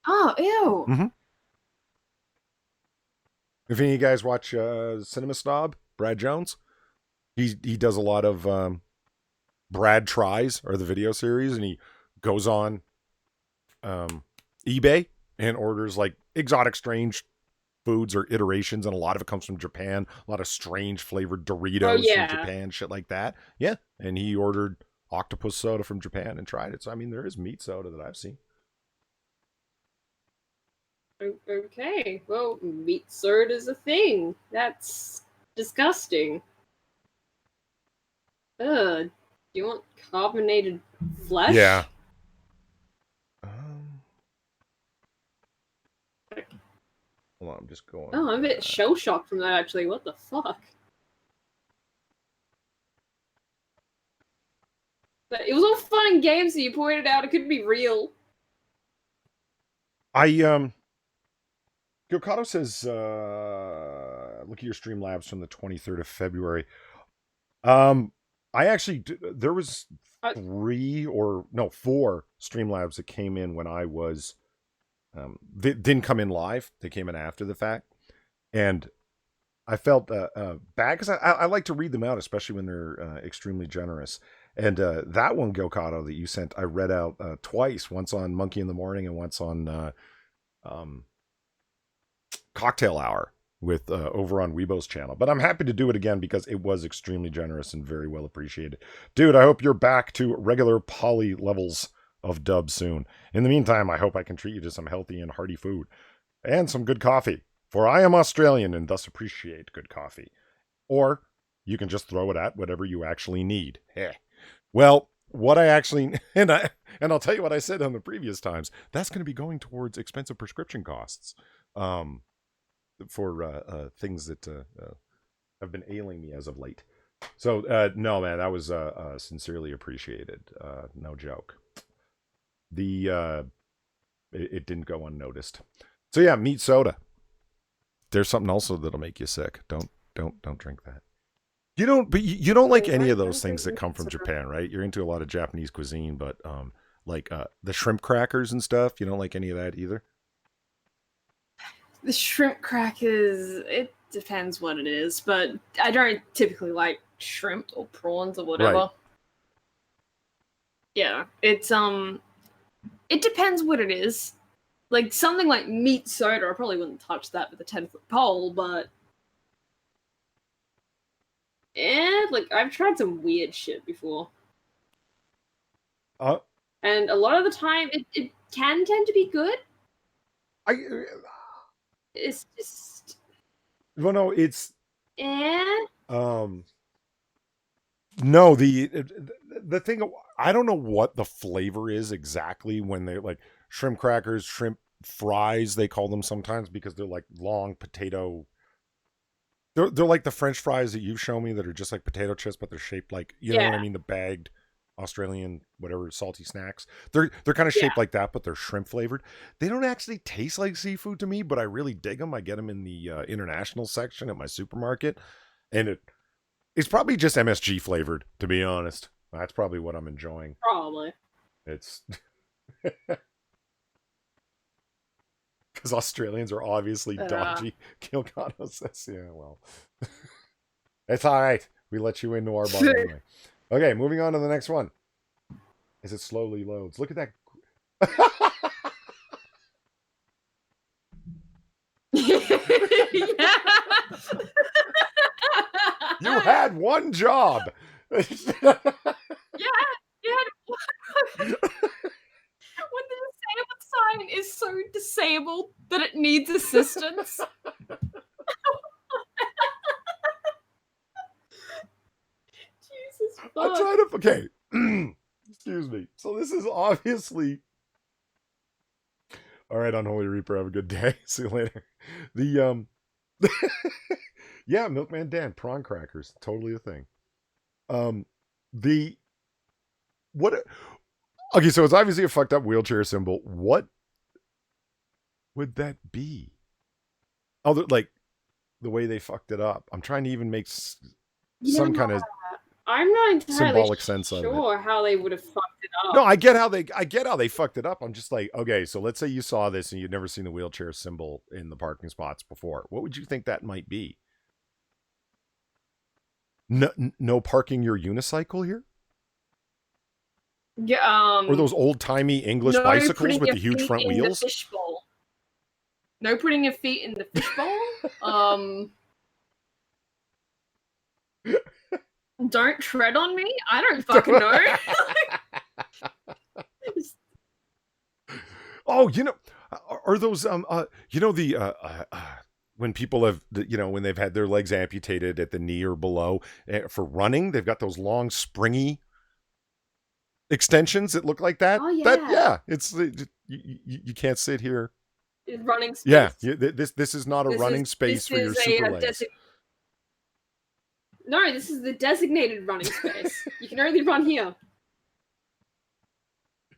Oh, ew. Mm-hmm. If any of you guys watch Cinema Snob, Brad Jones, he does a lot of Brad Tries, or the video series, and he goes on eBay and orders like exotic, strange foods or iterations, and a lot of it comes from Japan. A lot of strange flavored Doritos from Japan, shit like that. Yeah, and he ordered octopus soda from Japan and tried it. So I mean, there is meat soda that I've seen. Okay, well, meat soda is a thing. That's disgusting. Ugh. Do you want carbonated flesh? Yeah. Hold on, I'm just going. Oh, I'm a bit shell shocked from that, actually. What the fuck? But it was all fun and games that you pointed out. It could be real. Gilcado says, look at your Streamlabs from the 23rd of February. I actually, there was 4 Streamlabs that came in when I was, they didn't come in live. They came in after the fact. And I felt bad because I like to read them out, especially when they're extremely generous. And that one, Gilcado, that you sent, I read out twice, once on Monkey in the Morning and once on Cocktail Hour with over on Weibo's channel. But I'm happy to do it again because it was extremely generous and very well appreciated. Dude, I hope you're back to regular poly levels of dub soon. In the meantime, I hope I can treat you to some healthy and hearty food and some good coffee, for I am Australian and thus appreciate good coffee. Or you can just throw it at whatever you actually need. Heh. Well, what I actually, and I'll tell you what I said on the previous times, that's going to be going towards expensive prescription costs. For things that have been ailing me as of late. So, no, man, that was sincerely appreciated. No joke. It didn't go unnoticed. So yeah, meat soda. There's something also that'll make you sick. Don't drink that. You don't like any of those things that come from Japan, right? You're into a lot of Japanese cuisine, but like the shrimp crackers and stuff, you don't like any of that either? The shrimp crackers, it depends what it is, but I don't typically like shrimp or prawns or whatever. Right. Yeah, it's it depends what it is. Like something like meat soda, I probably wouldn't touch that with a 10-foot pole, but And like I've tried some weird shit before. Uh, And a lot of the time it can tend to be good. I It's just well, no, it's eh. um no the thing. I don't know what the flavor is exactly when they're like shrimp crackers, shrimp fries. They call them sometimes because they're like long potato. They're like the French fries that you've shown me that are just like potato chips, but they're shaped like, you know Yeah, what I mean, the bagged Australian whatever salty snacks. They're kind of yeah, shaped like that, but they're shrimp flavored. They don't actually taste like seafood to me, but I really dig them. I get them in the international section at my supermarket, and it's probably just MSG flavored, to be honest. That's probably what I'm enjoying. probably. It's because Australians are obviously But dodgy. Kilgano says, yeah, well, it's all right. We let you into our bar anyway. Okay, moving on to the next one. As it slowly loads. Look at that. yeah. You had one job. Yeah, yeah. When the disabled sign is so disabled that it needs assistance. Jesus I'm fuck. trying to. Okay. Excuse me. So this is obviously. All right, Unholy Reaper. Have a good day. See you later. The yeah, Milkman Dan prawn crackers, totally a thing. The what? Okay, so it's obviously a fucked up wheelchair symbol. What would that be? Oh, like the way they fucked it up. I'm trying to even make Yeah, some kind of I'm not entirely symbolic sense out of it. sure how they would have fucked it No, up. I get how they fucked it up. I'm just like, okay, so let's say you saw this and you'd never seen the wheelchair symbol in the parking spots before. What would you think that might be? No, no parking your unicycle here, Yeah, or those old timey English no bicycles putting with your the huge feet front in the wheels. fishbowl. No putting your feet in the fishbowl. Don't tread on me. I don't fucking know. Oh, you know, are those you know the when people have when they've had their legs amputated at the knee or below for running, they've got those long springy extensions that look like that. Oh That yeah, yeah, it's you can't sit here. running Yeah, space. this is not a running space This for your is a super legs. no. This is the designated running space. You can only run here.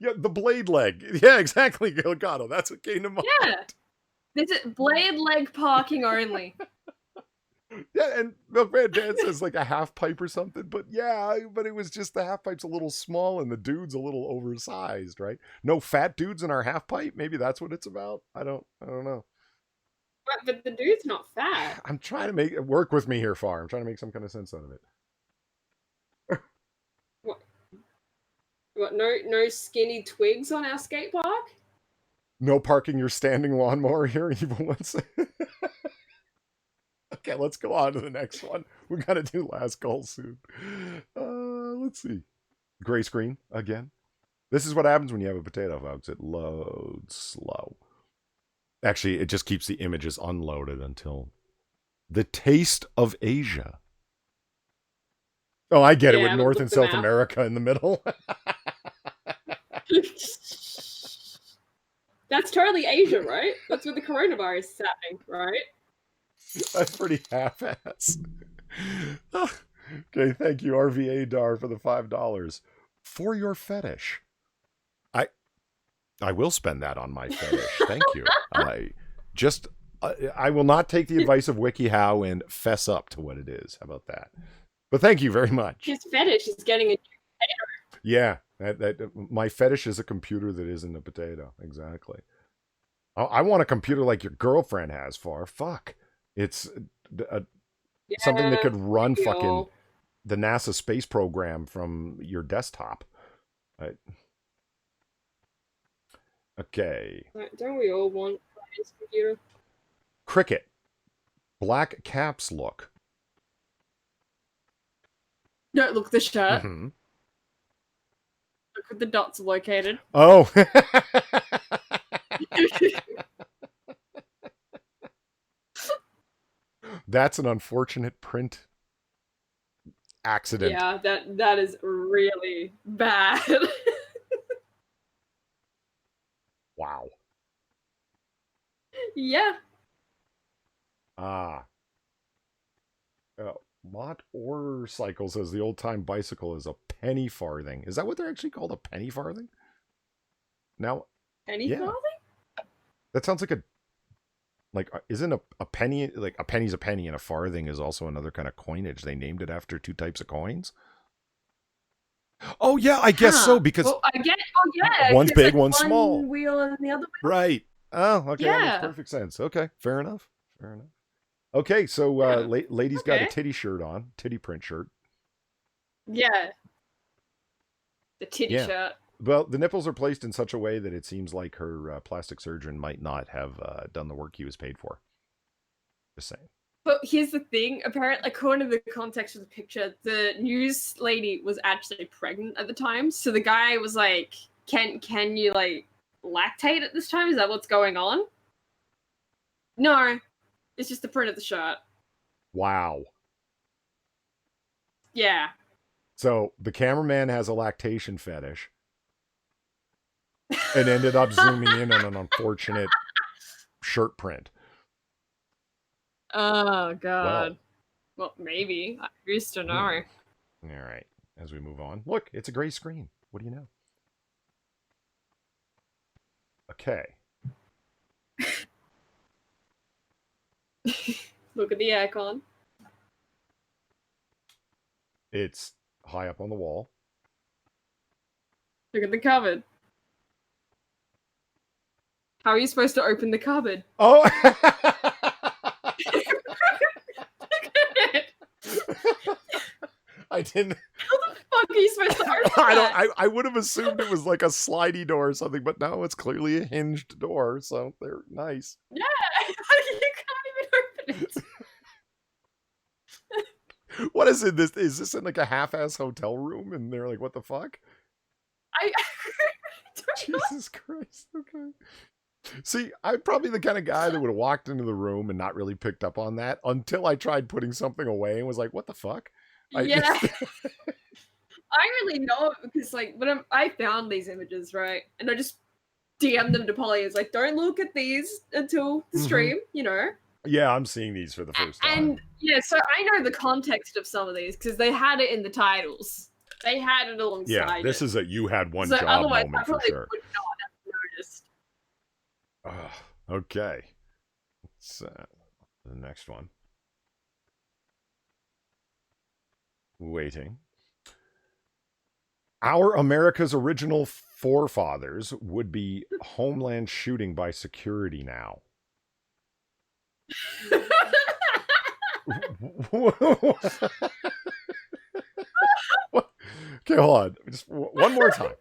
Yeah, the blade leg. Yeah, exactly, Gilgato. That's what came to mind. Yeah, this is blade leg parking only. Yeah, and Milkman Dan says like a half pipe or something, but yeah, but it was just the half pipe's a little small and the dude's a little oversized, right? No fat dudes in our half pipe. Maybe that's what it's about. I don't know. But the dude's not fat. I'm trying to make it work with me here, Far. I'm trying to make some kind of sense out of it. What? What? No skinny twigs on our skate park? No parking your standing lawnmower here, Evil One. Okay, let's go on to the next one. We got to do last call soon. Let's see. Gray screen again. This is what happens when you have a potato, folks. It loads slow. Actually, it just keeps the images unloaded until the taste of Asia. Oh, I get it with Yeah, North look and the South map. America in the middle. That's totally Asia, right? That's where the coronavirus is happening, right? That's pretty half-ass. Okay, thank you, RVA Dar, for the $5 for your fetish. I will spend that on my fetish. Thank you. I will not take the advice of WikiHow and fess up to what it is. How about that? But thank you very much. His fetish is getting a Yeah, that my fetish is a computer that isn't a potato. Exactly. I want a computer like your girlfriend has. For fuck, it's something that yeah, could run fucking all. the NASA space program from your desktop. Right. Okay. Don't we all want his computer? Cricket. Black caps look. No, look, the shirt. Mm-hmm. Look where the dots are located. Oh. That's an unfortunate print accident. Yeah, that is really bad. Wow. Yeah. Ah. Mott Order Cycle says the old time bicycle is a penny farthing. Is that what they're actually called? A penny farthing? Now, Any yeah. farthing? That sounds like isn't a penny, like a penny's a penny and a farthing is also another kind of coinage. They named it after two types of coins. Oh yeah, I guess so, because well, I get. Oh yeah, one's big, like one's one small. wheel and the other wheel. Right. Oh, okay, that makes Yeah. perfect sense. Okay, fair enough. Fair enough. Okay, so Yeah. lady's got a Okay. titty shirt on, titty print shirt. Yeah. The titty Yeah. shirt. Well, the nipples are placed in such a way that it seems like her plastic surgeon might not have done the work he was paid for. Just saying. But here's the thing. Apparently, according to the context of the picture, the news lady was actually pregnant at the time. So the guy was like, "Can you like lactate at this time? Is that what's going on?" No, it's just the print of the shirt. Wow. Yeah. So the cameraman has a lactation fetish and ended up zooming in on an unfortunate shirt print. Oh god. Well, maybe. I used to know. All right. As we move on, look, it's a gray screen. What do you know? Okay. Look at the icon. It's high up on the wall. Look at the cupboard. How are you supposed to open the cupboard? Oh. Look at it. I didn't. How the fuck are you supposed to open that? I would have assumed it was like a slidey door or something, but no, it's clearly a hinged door, so they're nice. Yeah, you can't even open it. What is it? This is this in like a half-ass hotel room? And they're like, "What the fuck?" I don't know. Jesus Christ. Okay. See, I'm probably the kind of guy that would have walked into the room and not really picked up on that until I tried putting something away and was like, "What the fuck?" Yeah. I really know it because, like, when I found these images, right, and I just DM'd them to Polly. It's like, don't look at these until the stream, you know. Yeah, I'm seeing these for the first time. And yeah, so I know the context of some of these because they had it in the titles. They had it alongside. Yeah, this is a you had one so job otherwise, moment I for probably sure. would not have noticed. Okay. Let's the next one. Waiting. Our America's original forefathers would be homeland shooting by security now. Okay, hold on. Just one more time.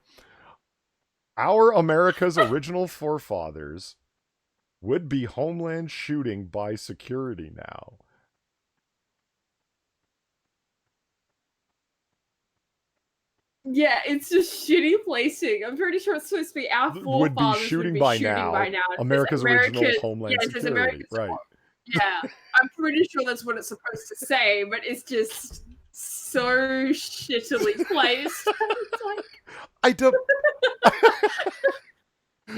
Our America's original forefathers would be homeland shooting by security now. Yeah, it's just shitty placing. I'm pretty sure it's supposed to be our forefathers would be shooting by now. America's original homeland security. Right. Yeah, I'm pretty sure that's what it's supposed to say, but it's just so shittily placed. It's like... I don't.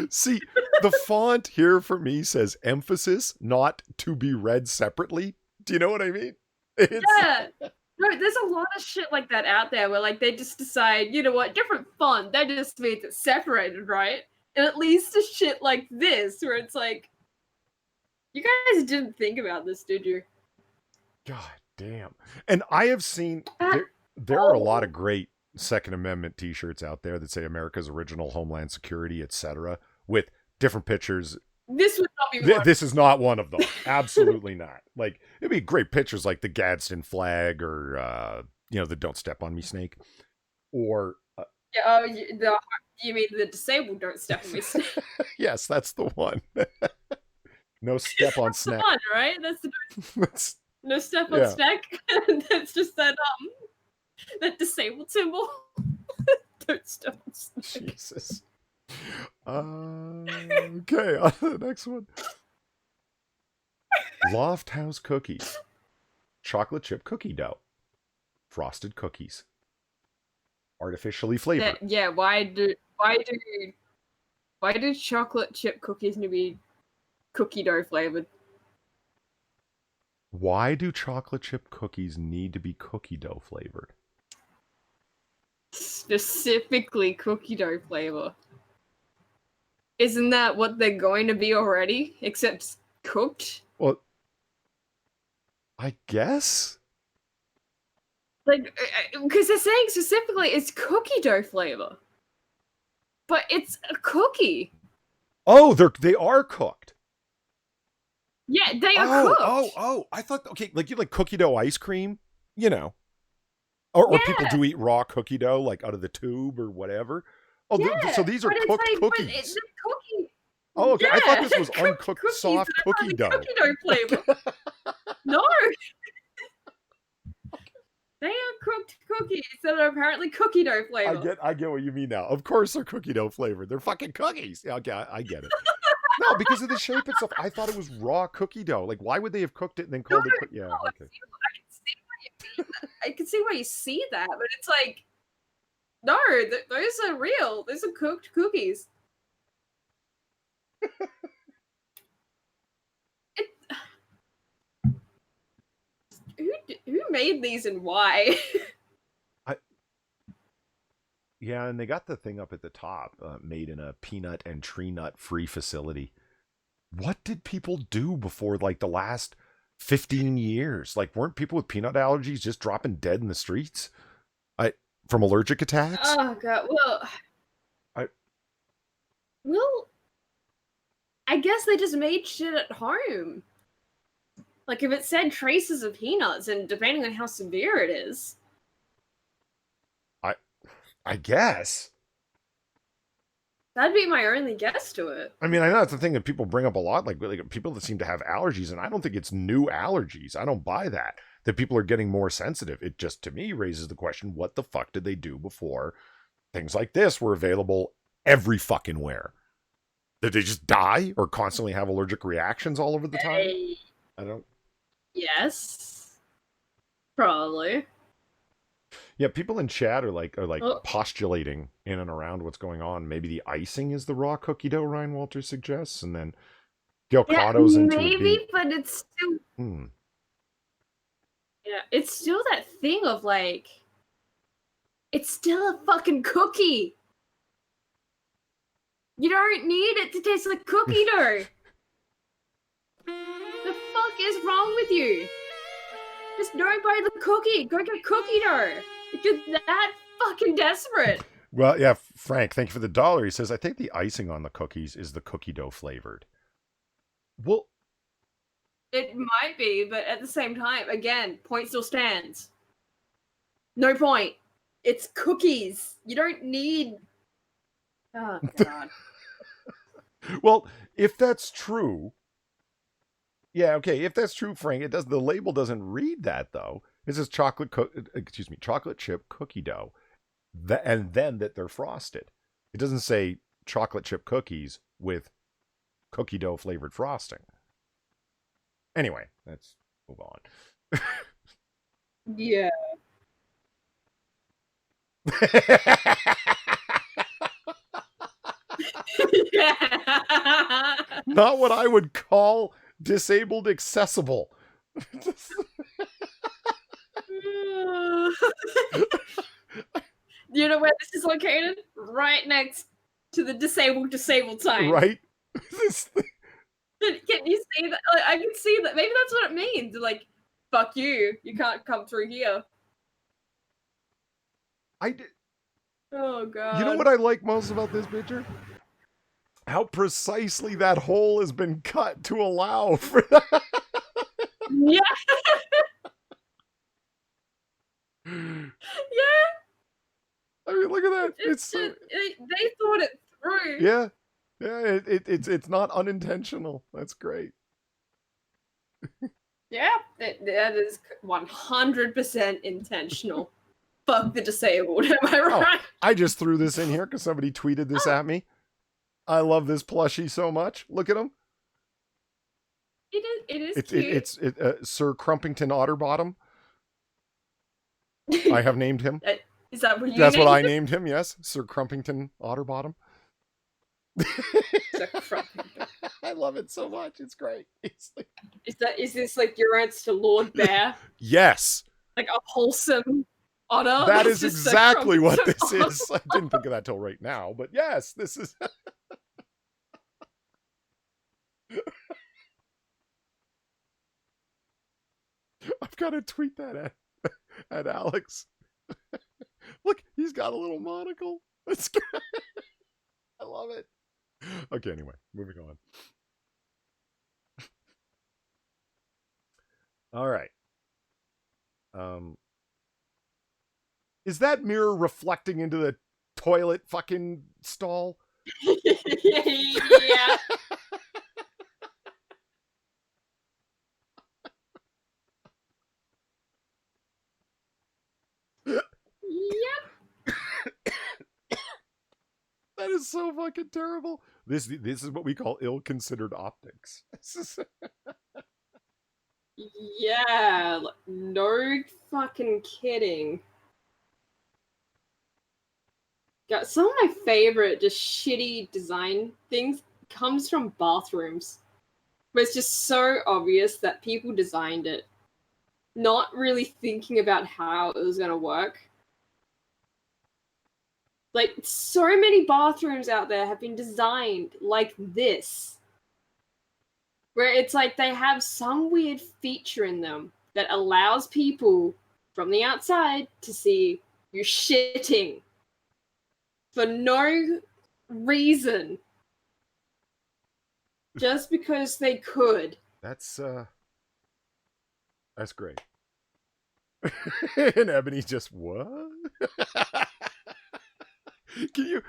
See, the font here for me says emphasis, not to be read separately. Do you know what I mean? Yeah. No, there's a lot of shit like that out there where, like, they just decide, you know what, different font, that just means it's separated, right? And at least a shit like this, where it's like, you guys didn't think about this, did you? God damn. And I have seen, there are a lot of great Second Amendment t-shirts out there that say America's original homeland security, etc., with different pictures. This would not be one. This is not one of them. Absolutely not. Like, it'd be great pictures like the Gadsden flag or, the Don't Step on Me snake. Or... you mean the disabled Don't Step on Me snake? Yes, that's the one. No step on snack. That's the one, right? That's no step on snack. That's just that, That disabled symbol. Don't stop. Jesus. Okay, on to the next one. Loft House cookies. Chocolate chip cookie dough. Frosted cookies. Artificially flavored. Yeah, why do chocolate chip cookies need to be cookie dough flavored? Why do chocolate chip cookies need to be cookie dough flavored? Specifically cookie dough flavor. Isn't that what they're going to be already? Except cooked? Well, I guess. Like, because they're saying specifically it's cookie dough flavor. But it's a cookie. Oh, they are cooked. Yeah, they are cooked. Oh! I thought like you like cookie dough ice cream, you know, or people do eat raw cookie dough like out of the tube or whatever. Oh, yeah, so these are cooked cookies. But it's a cookie. Oh, okay. Yeah, I thought this was uncooked cookies soft that are cookie dough. Cookie dough flavor. No. They are cooked cookies that are apparently cookie dough flavor. I get what you mean now. Of course they're cookie dough flavored. They're fucking cookies. Yeah, okay, I get it. No, because of the shape and stuff. I thought it was raw cookie dough. Like, why would they have cooked it and then called it? Yeah, no, okay. I can see why you see that, but it's like, no, those are real. Those are cooked cookies. Who made these and why? Yeah, and they got the thing up at the top, made in a peanut and tree nut free facility. What did people do before like the last 15 years? Like, weren't people with peanut allergies just dropping dead in the streets? From allergic attacks? Oh god. Well, I guess they just made shit at home. Like, if it said traces of peanuts, and depending on how severe it is. I guess. That'd be my only guess to it. I mean, I know it's the thing that people bring up a lot, like people that seem to have allergies, and I don't think it's new allergies. I don't buy that people are getting more sensitive. It just, to me, raises the question, what the fuck did they do before things like this were available every fucking where? Did they just die or constantly have allergic reactions all over the time? I don't... Yes. Probably. Yeah, people in chat are postulating in and around what's going on. Maybe the icing is the raw cookie dough, Ryan Walters suggests, and then Gilcato's into maybe, but it's still... Yeah, it's still that thing of like, it's still a fucking cookie. You don't need it to taste like cookie dough. The fuck is wrong with you? Just don't buy the cookie. Go get cookie dough. If you're that fucking desperate. Well, yeah, Frank, thank you for the $1. He says, I think the icing on the cookies is the cookie dough flavored. Well, it might be, but at the same time, again, point still stands. No point. It's cookies. You don't need... Oh, God. Well, if that's true... Yeah, okay, if that's true, Frank, the label doesn't read that, though. It says chocolate chip cookie dough, and then that they're frosted. It doesn't say chocolate chip cookies with cookie dough flavored frosting. Anyway, let's move on. Yeah. Not what I would call disabled accessible. You know where this is located? Right next to the disabled sign. Right? Can you see that? Like, I can see that. Maybe that's what it means. Like, fuck you. You can't come through here. Oh, God. You know what I like most about this picture? How precisely that hole has been cut to allow for that. Yeah. Yeah. I mean, look at that. It's just, they thought it through. Yeah. Yeah, it's not unintentional. That's great. Yeah, that is 100% intentional. fuck the disabled. Am I Oh, right? I just threw this in here because somebody tweeted this at me. I love this plushie so much. Look at him. It is cute. It's Sir Crumpington Otterbottom. I have named him. Is that what you That's what I him? named him, yes. Sir Crumpington Otterbottom. I love it so much. It's great. It's like... Is this like your answer to Lord Bear? Yes. Like a wholesome otter? That is exactly what this is. I didn't think of that till right now, but yes, this is... I've got to tweet that at Alex. Look, he's got a little monocle. It's good. I love it. Okay, anyway, moving on. All right. Is that mirror reflecting into the toilet fucking stall? Yeah. Yep. That is so fucking terrible. This is what we call ill-considered optics. Yeah, no fucking kidding. Got some of my favorite just shitty design things comes from bathrooms. Where it's just so obvious that people designed it, not really thinking about how it was gonna work. Like, so many bathrooms out there have been designed like this. Where it's like they have some weird feature in them that allows people from the outside to see you shitting for no reason. Just because they could. That's great. And Ebony just, what? Can you...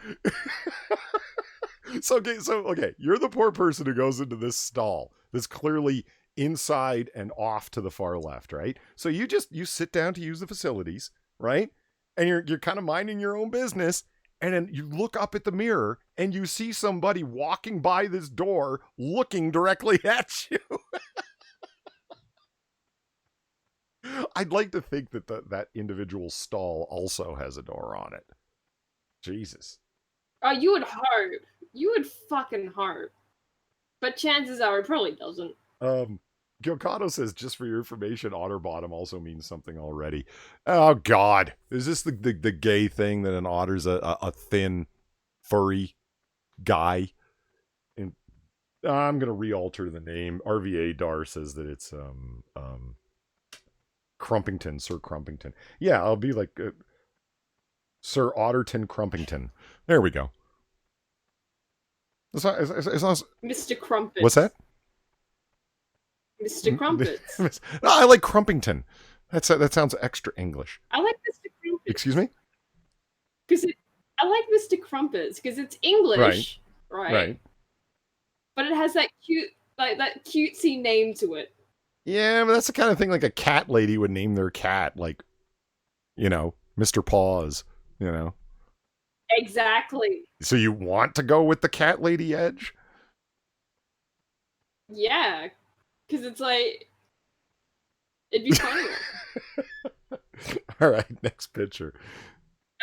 Okay, you're the poor person who goes into this stall that's clearly inside and off to the far left, right? So you sit down to use the facilities, right? And you're kind of minding your own business, and then you look up at the mirror and you see somebody walking by this door looking directly at you. I'd like to think that that individual stall also has a door on it. Jesus. Oh, you would hope. You would fucking hope. But chances are it probably doesn't. Gilcado says, just for your information, Otterbottom also means something already. Oh, God. Is this the gay thing that an otter's a thin, furry guy? And I'm going to re-alter the name. RVA Dar says that it's Crumpington, Sir Crumpington. Yeah, I'll be like Sir Otterton Crumpington. There we go. It's not, Mr. Crumpets. What's that? Mr. Crumpets. No, I like Crumpington. That sounds extra English. I like Mr. Crumpets. Excuse me? I like Mr. Crumpets because it's English, right? But it has that cute, like that cutesy name to it. Yeah, but that's the kind of thing like a cat lady would name their cat, like, you know, Mr. Paws, you know. Exactly. So you want to go with the cat lady edge? Yeah, because it's like it'd be funnier. All right, next picture.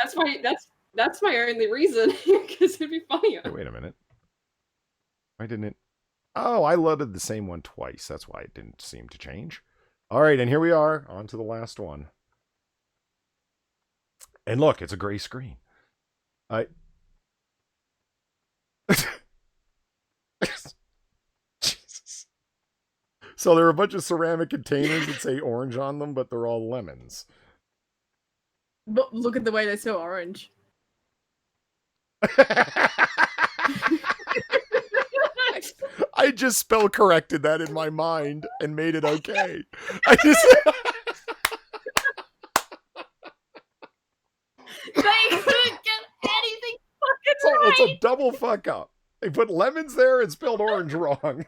That's my only reason, because it'd be funnier. Hey, wait a minute. Why didn't it? Oh, I loaded the same one twice. That's why it didn't seem to change. All right, and here we are, on to the last one. And look, it's a gray screen. Jesus. So there are a bunch of ceramic containers that say orange on them, but they're all lemons. But look at the way they smell orange. I just spell corrected that in my mind and made it okay. I just... They couldn't get anything fucking right. It's a double fuck up. They put lemons there and spelled orange wrong.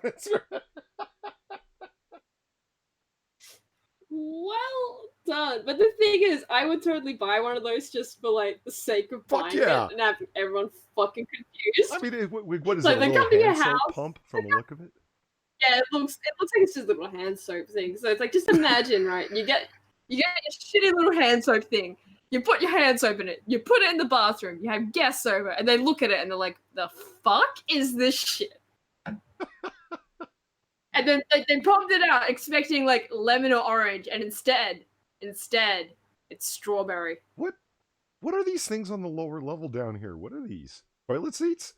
Well ton. But the thing is, I would totally buy one of those just for like the sake of Fuck buying yeah. it and having everyone fucking confused. I mean, what is Like it? A they little come to your hand soap house. pump from the look of it? Yeah, it looks like it's just a little hand soap thing. So it's like, just imagine, right? You get your shitty little hand soap thing. You put your hand soap in it. You put it in the bathroom. You have guests over, and they look at it and they're like, "The fuck is this shit?" And then they popped it out, expecting like lemon or orange, and instead, it's strawberry. What are these things on the lower level down here? What are these? Toilet seats?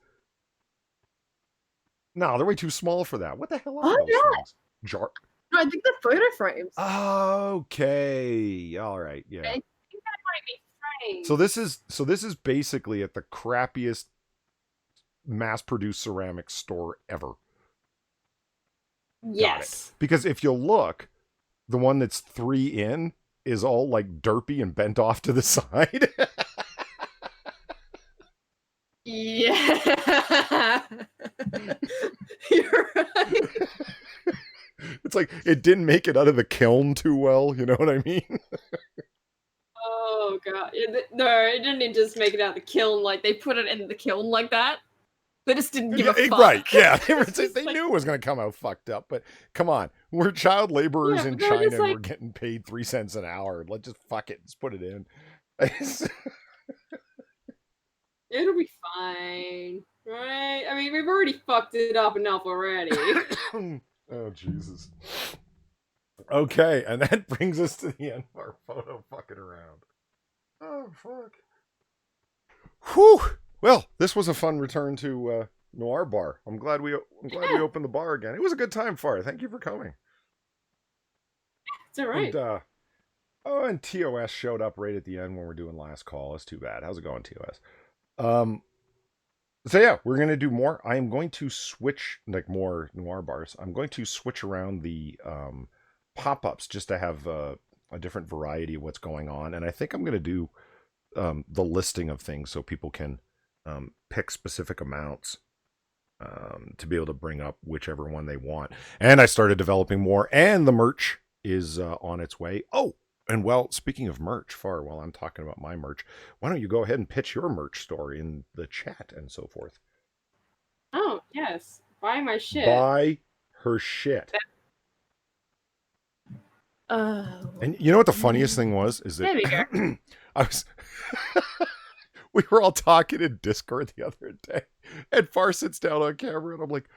No, they're way too small for that. What the hell are Oh those no! things? Jar. No, I think they're photo frames. Okay. All right. Yeah. I think that might be frames. So this is basically at the crappiest mass-produced ceramic store ever. Yes. Because if you look, the one that's 3 in is all like derpy and bent off to the side. Yeah. You're right. It's like it didn't make it out of the kiln too well, you know what I mean? Oh god. No, it didn't just make it out of the kiln like they put it in the kiln like that. They just didn't give a fuck. Right, yeah. They Like, knew it was going to come out fucked up, but come on. We're child laborers Yeah, in but they're China just and like- we're getting paid 3 cents an hour. Let's just fuck it. Just put it in. it'll be fine. Right? I mean, we've already fucked it up enough already. Oh, Jesus. Okay, and that brings us to the end of our photo fucking around. Oh, fuck. Whew. Well, this was a fun return to Noir Bar. I'm glad we opened the bar again. It was a good time, Far. Thank you for coming. It's alright. And TOS showed up right at the end when we're doing last call. It's too bad. How's it going, TOS? So yeah, we're gonna do more. I am going to switch like more Noir Bars. I'm going to switch around the pop-ups just to have a different variety of what's going on. And I think I'm gonna do the listing of things so people can pick specific amounts to be able to bring up whichever one they want. And I started developing more, and the merch is on its way. Oh, and well, speaking of merch, Far, while I'm talking about my merch, why don't you go ahead and pitch your merch store in the chat and so forth? Oh, yes. Buy my shit. Buy her shit. Oh. And you know what the funniest thing was? Is There we that go. I was we were all talking in Discord the other day, and Far sits down on camera, and I'm like,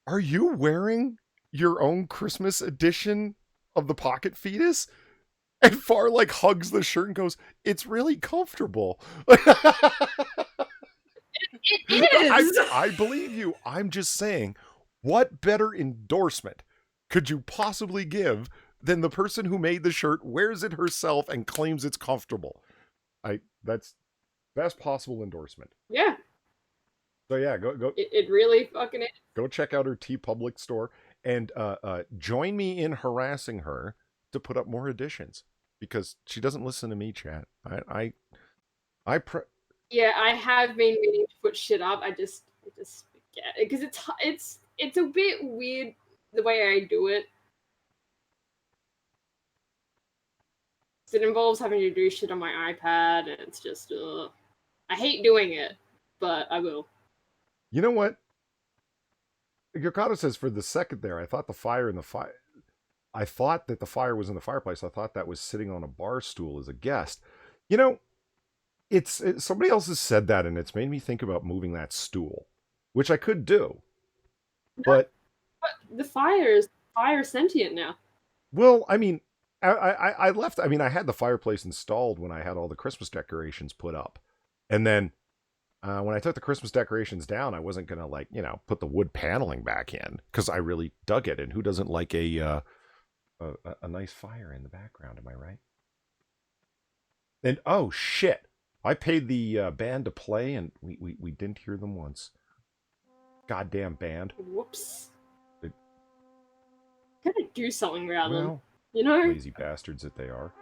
"Are you wearing your own Christmas edition of the Pocket Fetus?" And Far like hugs the shirt and goes, "It's really comfortable." It is. I believe you. I'm just saying, what better endorsement could you possibly give than the person who made the shirt wears it herself and claims it's comfortable? That's best possible endorsement. Yeah. So yeah, go. It really fucking is. Go check out her TeePublic store and join me in harassing her to put up more editions because she doesn't listen to me, chat. Yeah, I have been meaning to put shit up. I just forget it because it's a bit weird the way I do it. It involves having to do shit on my iPad, and it's just I hate doing it, but I will. You know what? Yokata says for the second there, I thought the fire in the fire. I thought that the fire was in the fireplace. I thought that was sitting on a bar stool as a guest. You know, it's somebody else has said that, and it's made me think about moving that stool, which I could do. But the fire sentient now. Well, I mean, I left. I mean, I had the fireplace installed when I had all the Christmas decorations put up, and then when I took the Christmas decorations down, I wasn't gonna put the wood paneling back in because I really dug it. And who doesn't like a nice fire in the background? Am I right? And oh shit, I paid the band to play, and we didn't hear them once. Goddamn band! Whoops. Gotta do something about them. Well, You know? lazy bastards that they are.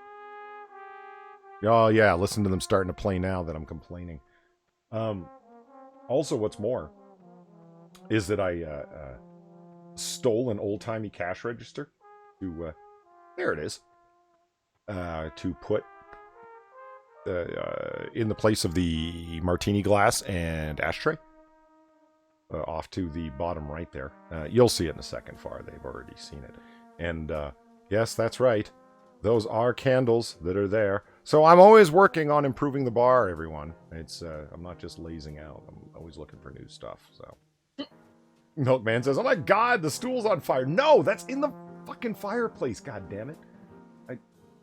Oh yeah, listen to them starting to play now that I'm complaining. Also, what's more is that I stole an old-timey cash register to there it is. to put in the place of the martini glass and ashtray. Off to the bottom right there. You'll see it in a second, Far. They've already seen it. And yes, that's right. Those are candles that are there. So I'm always working on improving the bar, everyone. It's I'm not just lazing out. I'm always looking for new stuff. So Milkman says, "Oh my God, the stool's on fire." No, that's in the fucking fireplace. God damn it!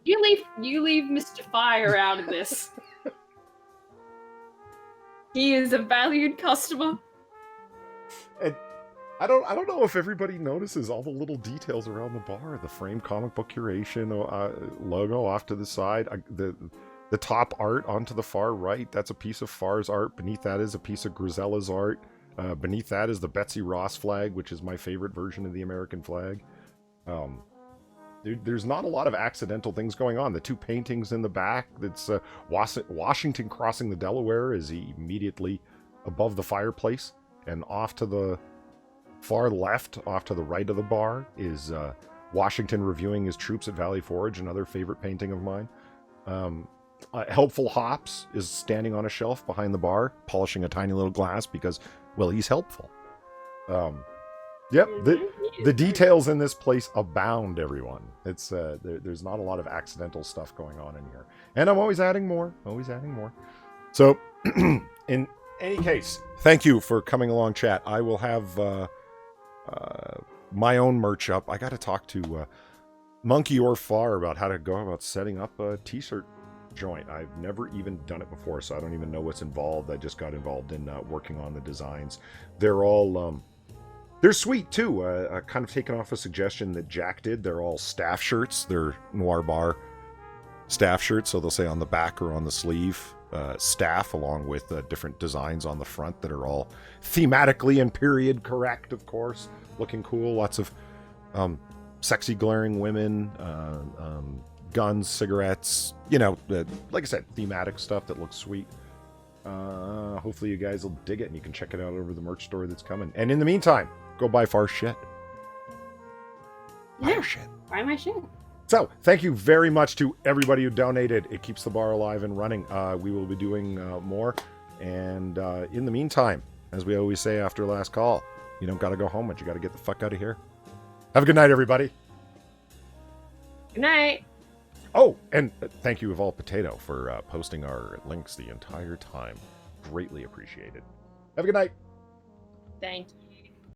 You leave Mr. Fire out of this. He is a valued customer. And I don't know if everybody notices all the little details around the bar. The frame comic book curation logo off to the side. The top art onto the far right. That's a piece of Far's art. Beneath that is a piece of Grisella's art. Beneath that is the Betsy Ross flag, which is my favorite version of the American flag. There's not a lot of accidental things going on. The two paintings in the back, that's Washington crossing the Delaware is immediately above the fireplace. And off to the far left, off to the right of the bar, is Washington reviewing his troops at Valley Forge, another favorite painting of mine. Helpful Hops is standing on a shelf behind the bar, polishing a tiny little glass because, well, he's helpful. Yep, the details in this place abound, everyone. It's there's not a lot of accidental stuff going on in here. And I'm always adding more, So, in any case, thank you for coming along, chat. I will have my own merch up. I got to talk to Monkey or Far about how to go about setting up a t-shirt joint. I've never even done it before, so I don't even know what's involved. I just got involved in working on the designs. They're all they're sweet too. Kind of taken off a suggestion that Jack did. They're all staff shirts. They're Noir Bar staff shirts, so they'll say on the back or on the sleeve staff, along with different designs on the front that are all thematically and period correct, of course. Looking cool. Lots of sexy glaring women, guns, cigarettes, like I said, thematic stuff that looks sweet. Hopefully you guys will dig it and you can check it out over the merch store that's coming. And in the meantime, go buy Far shit. Buy your shit. Buy my shit. So, thank you very much to everybody who donated. It keeps the bar alive and running. We will be doing more. And in the meantime, as we always say after last call, you don't got to go home, but you got to get the fuck out of here. Have a good night, everybody. Good night. Oh, and thank you, Evolve Potato, for posting our links the entire time. Greatly appreciated. Have a good night. Thank you.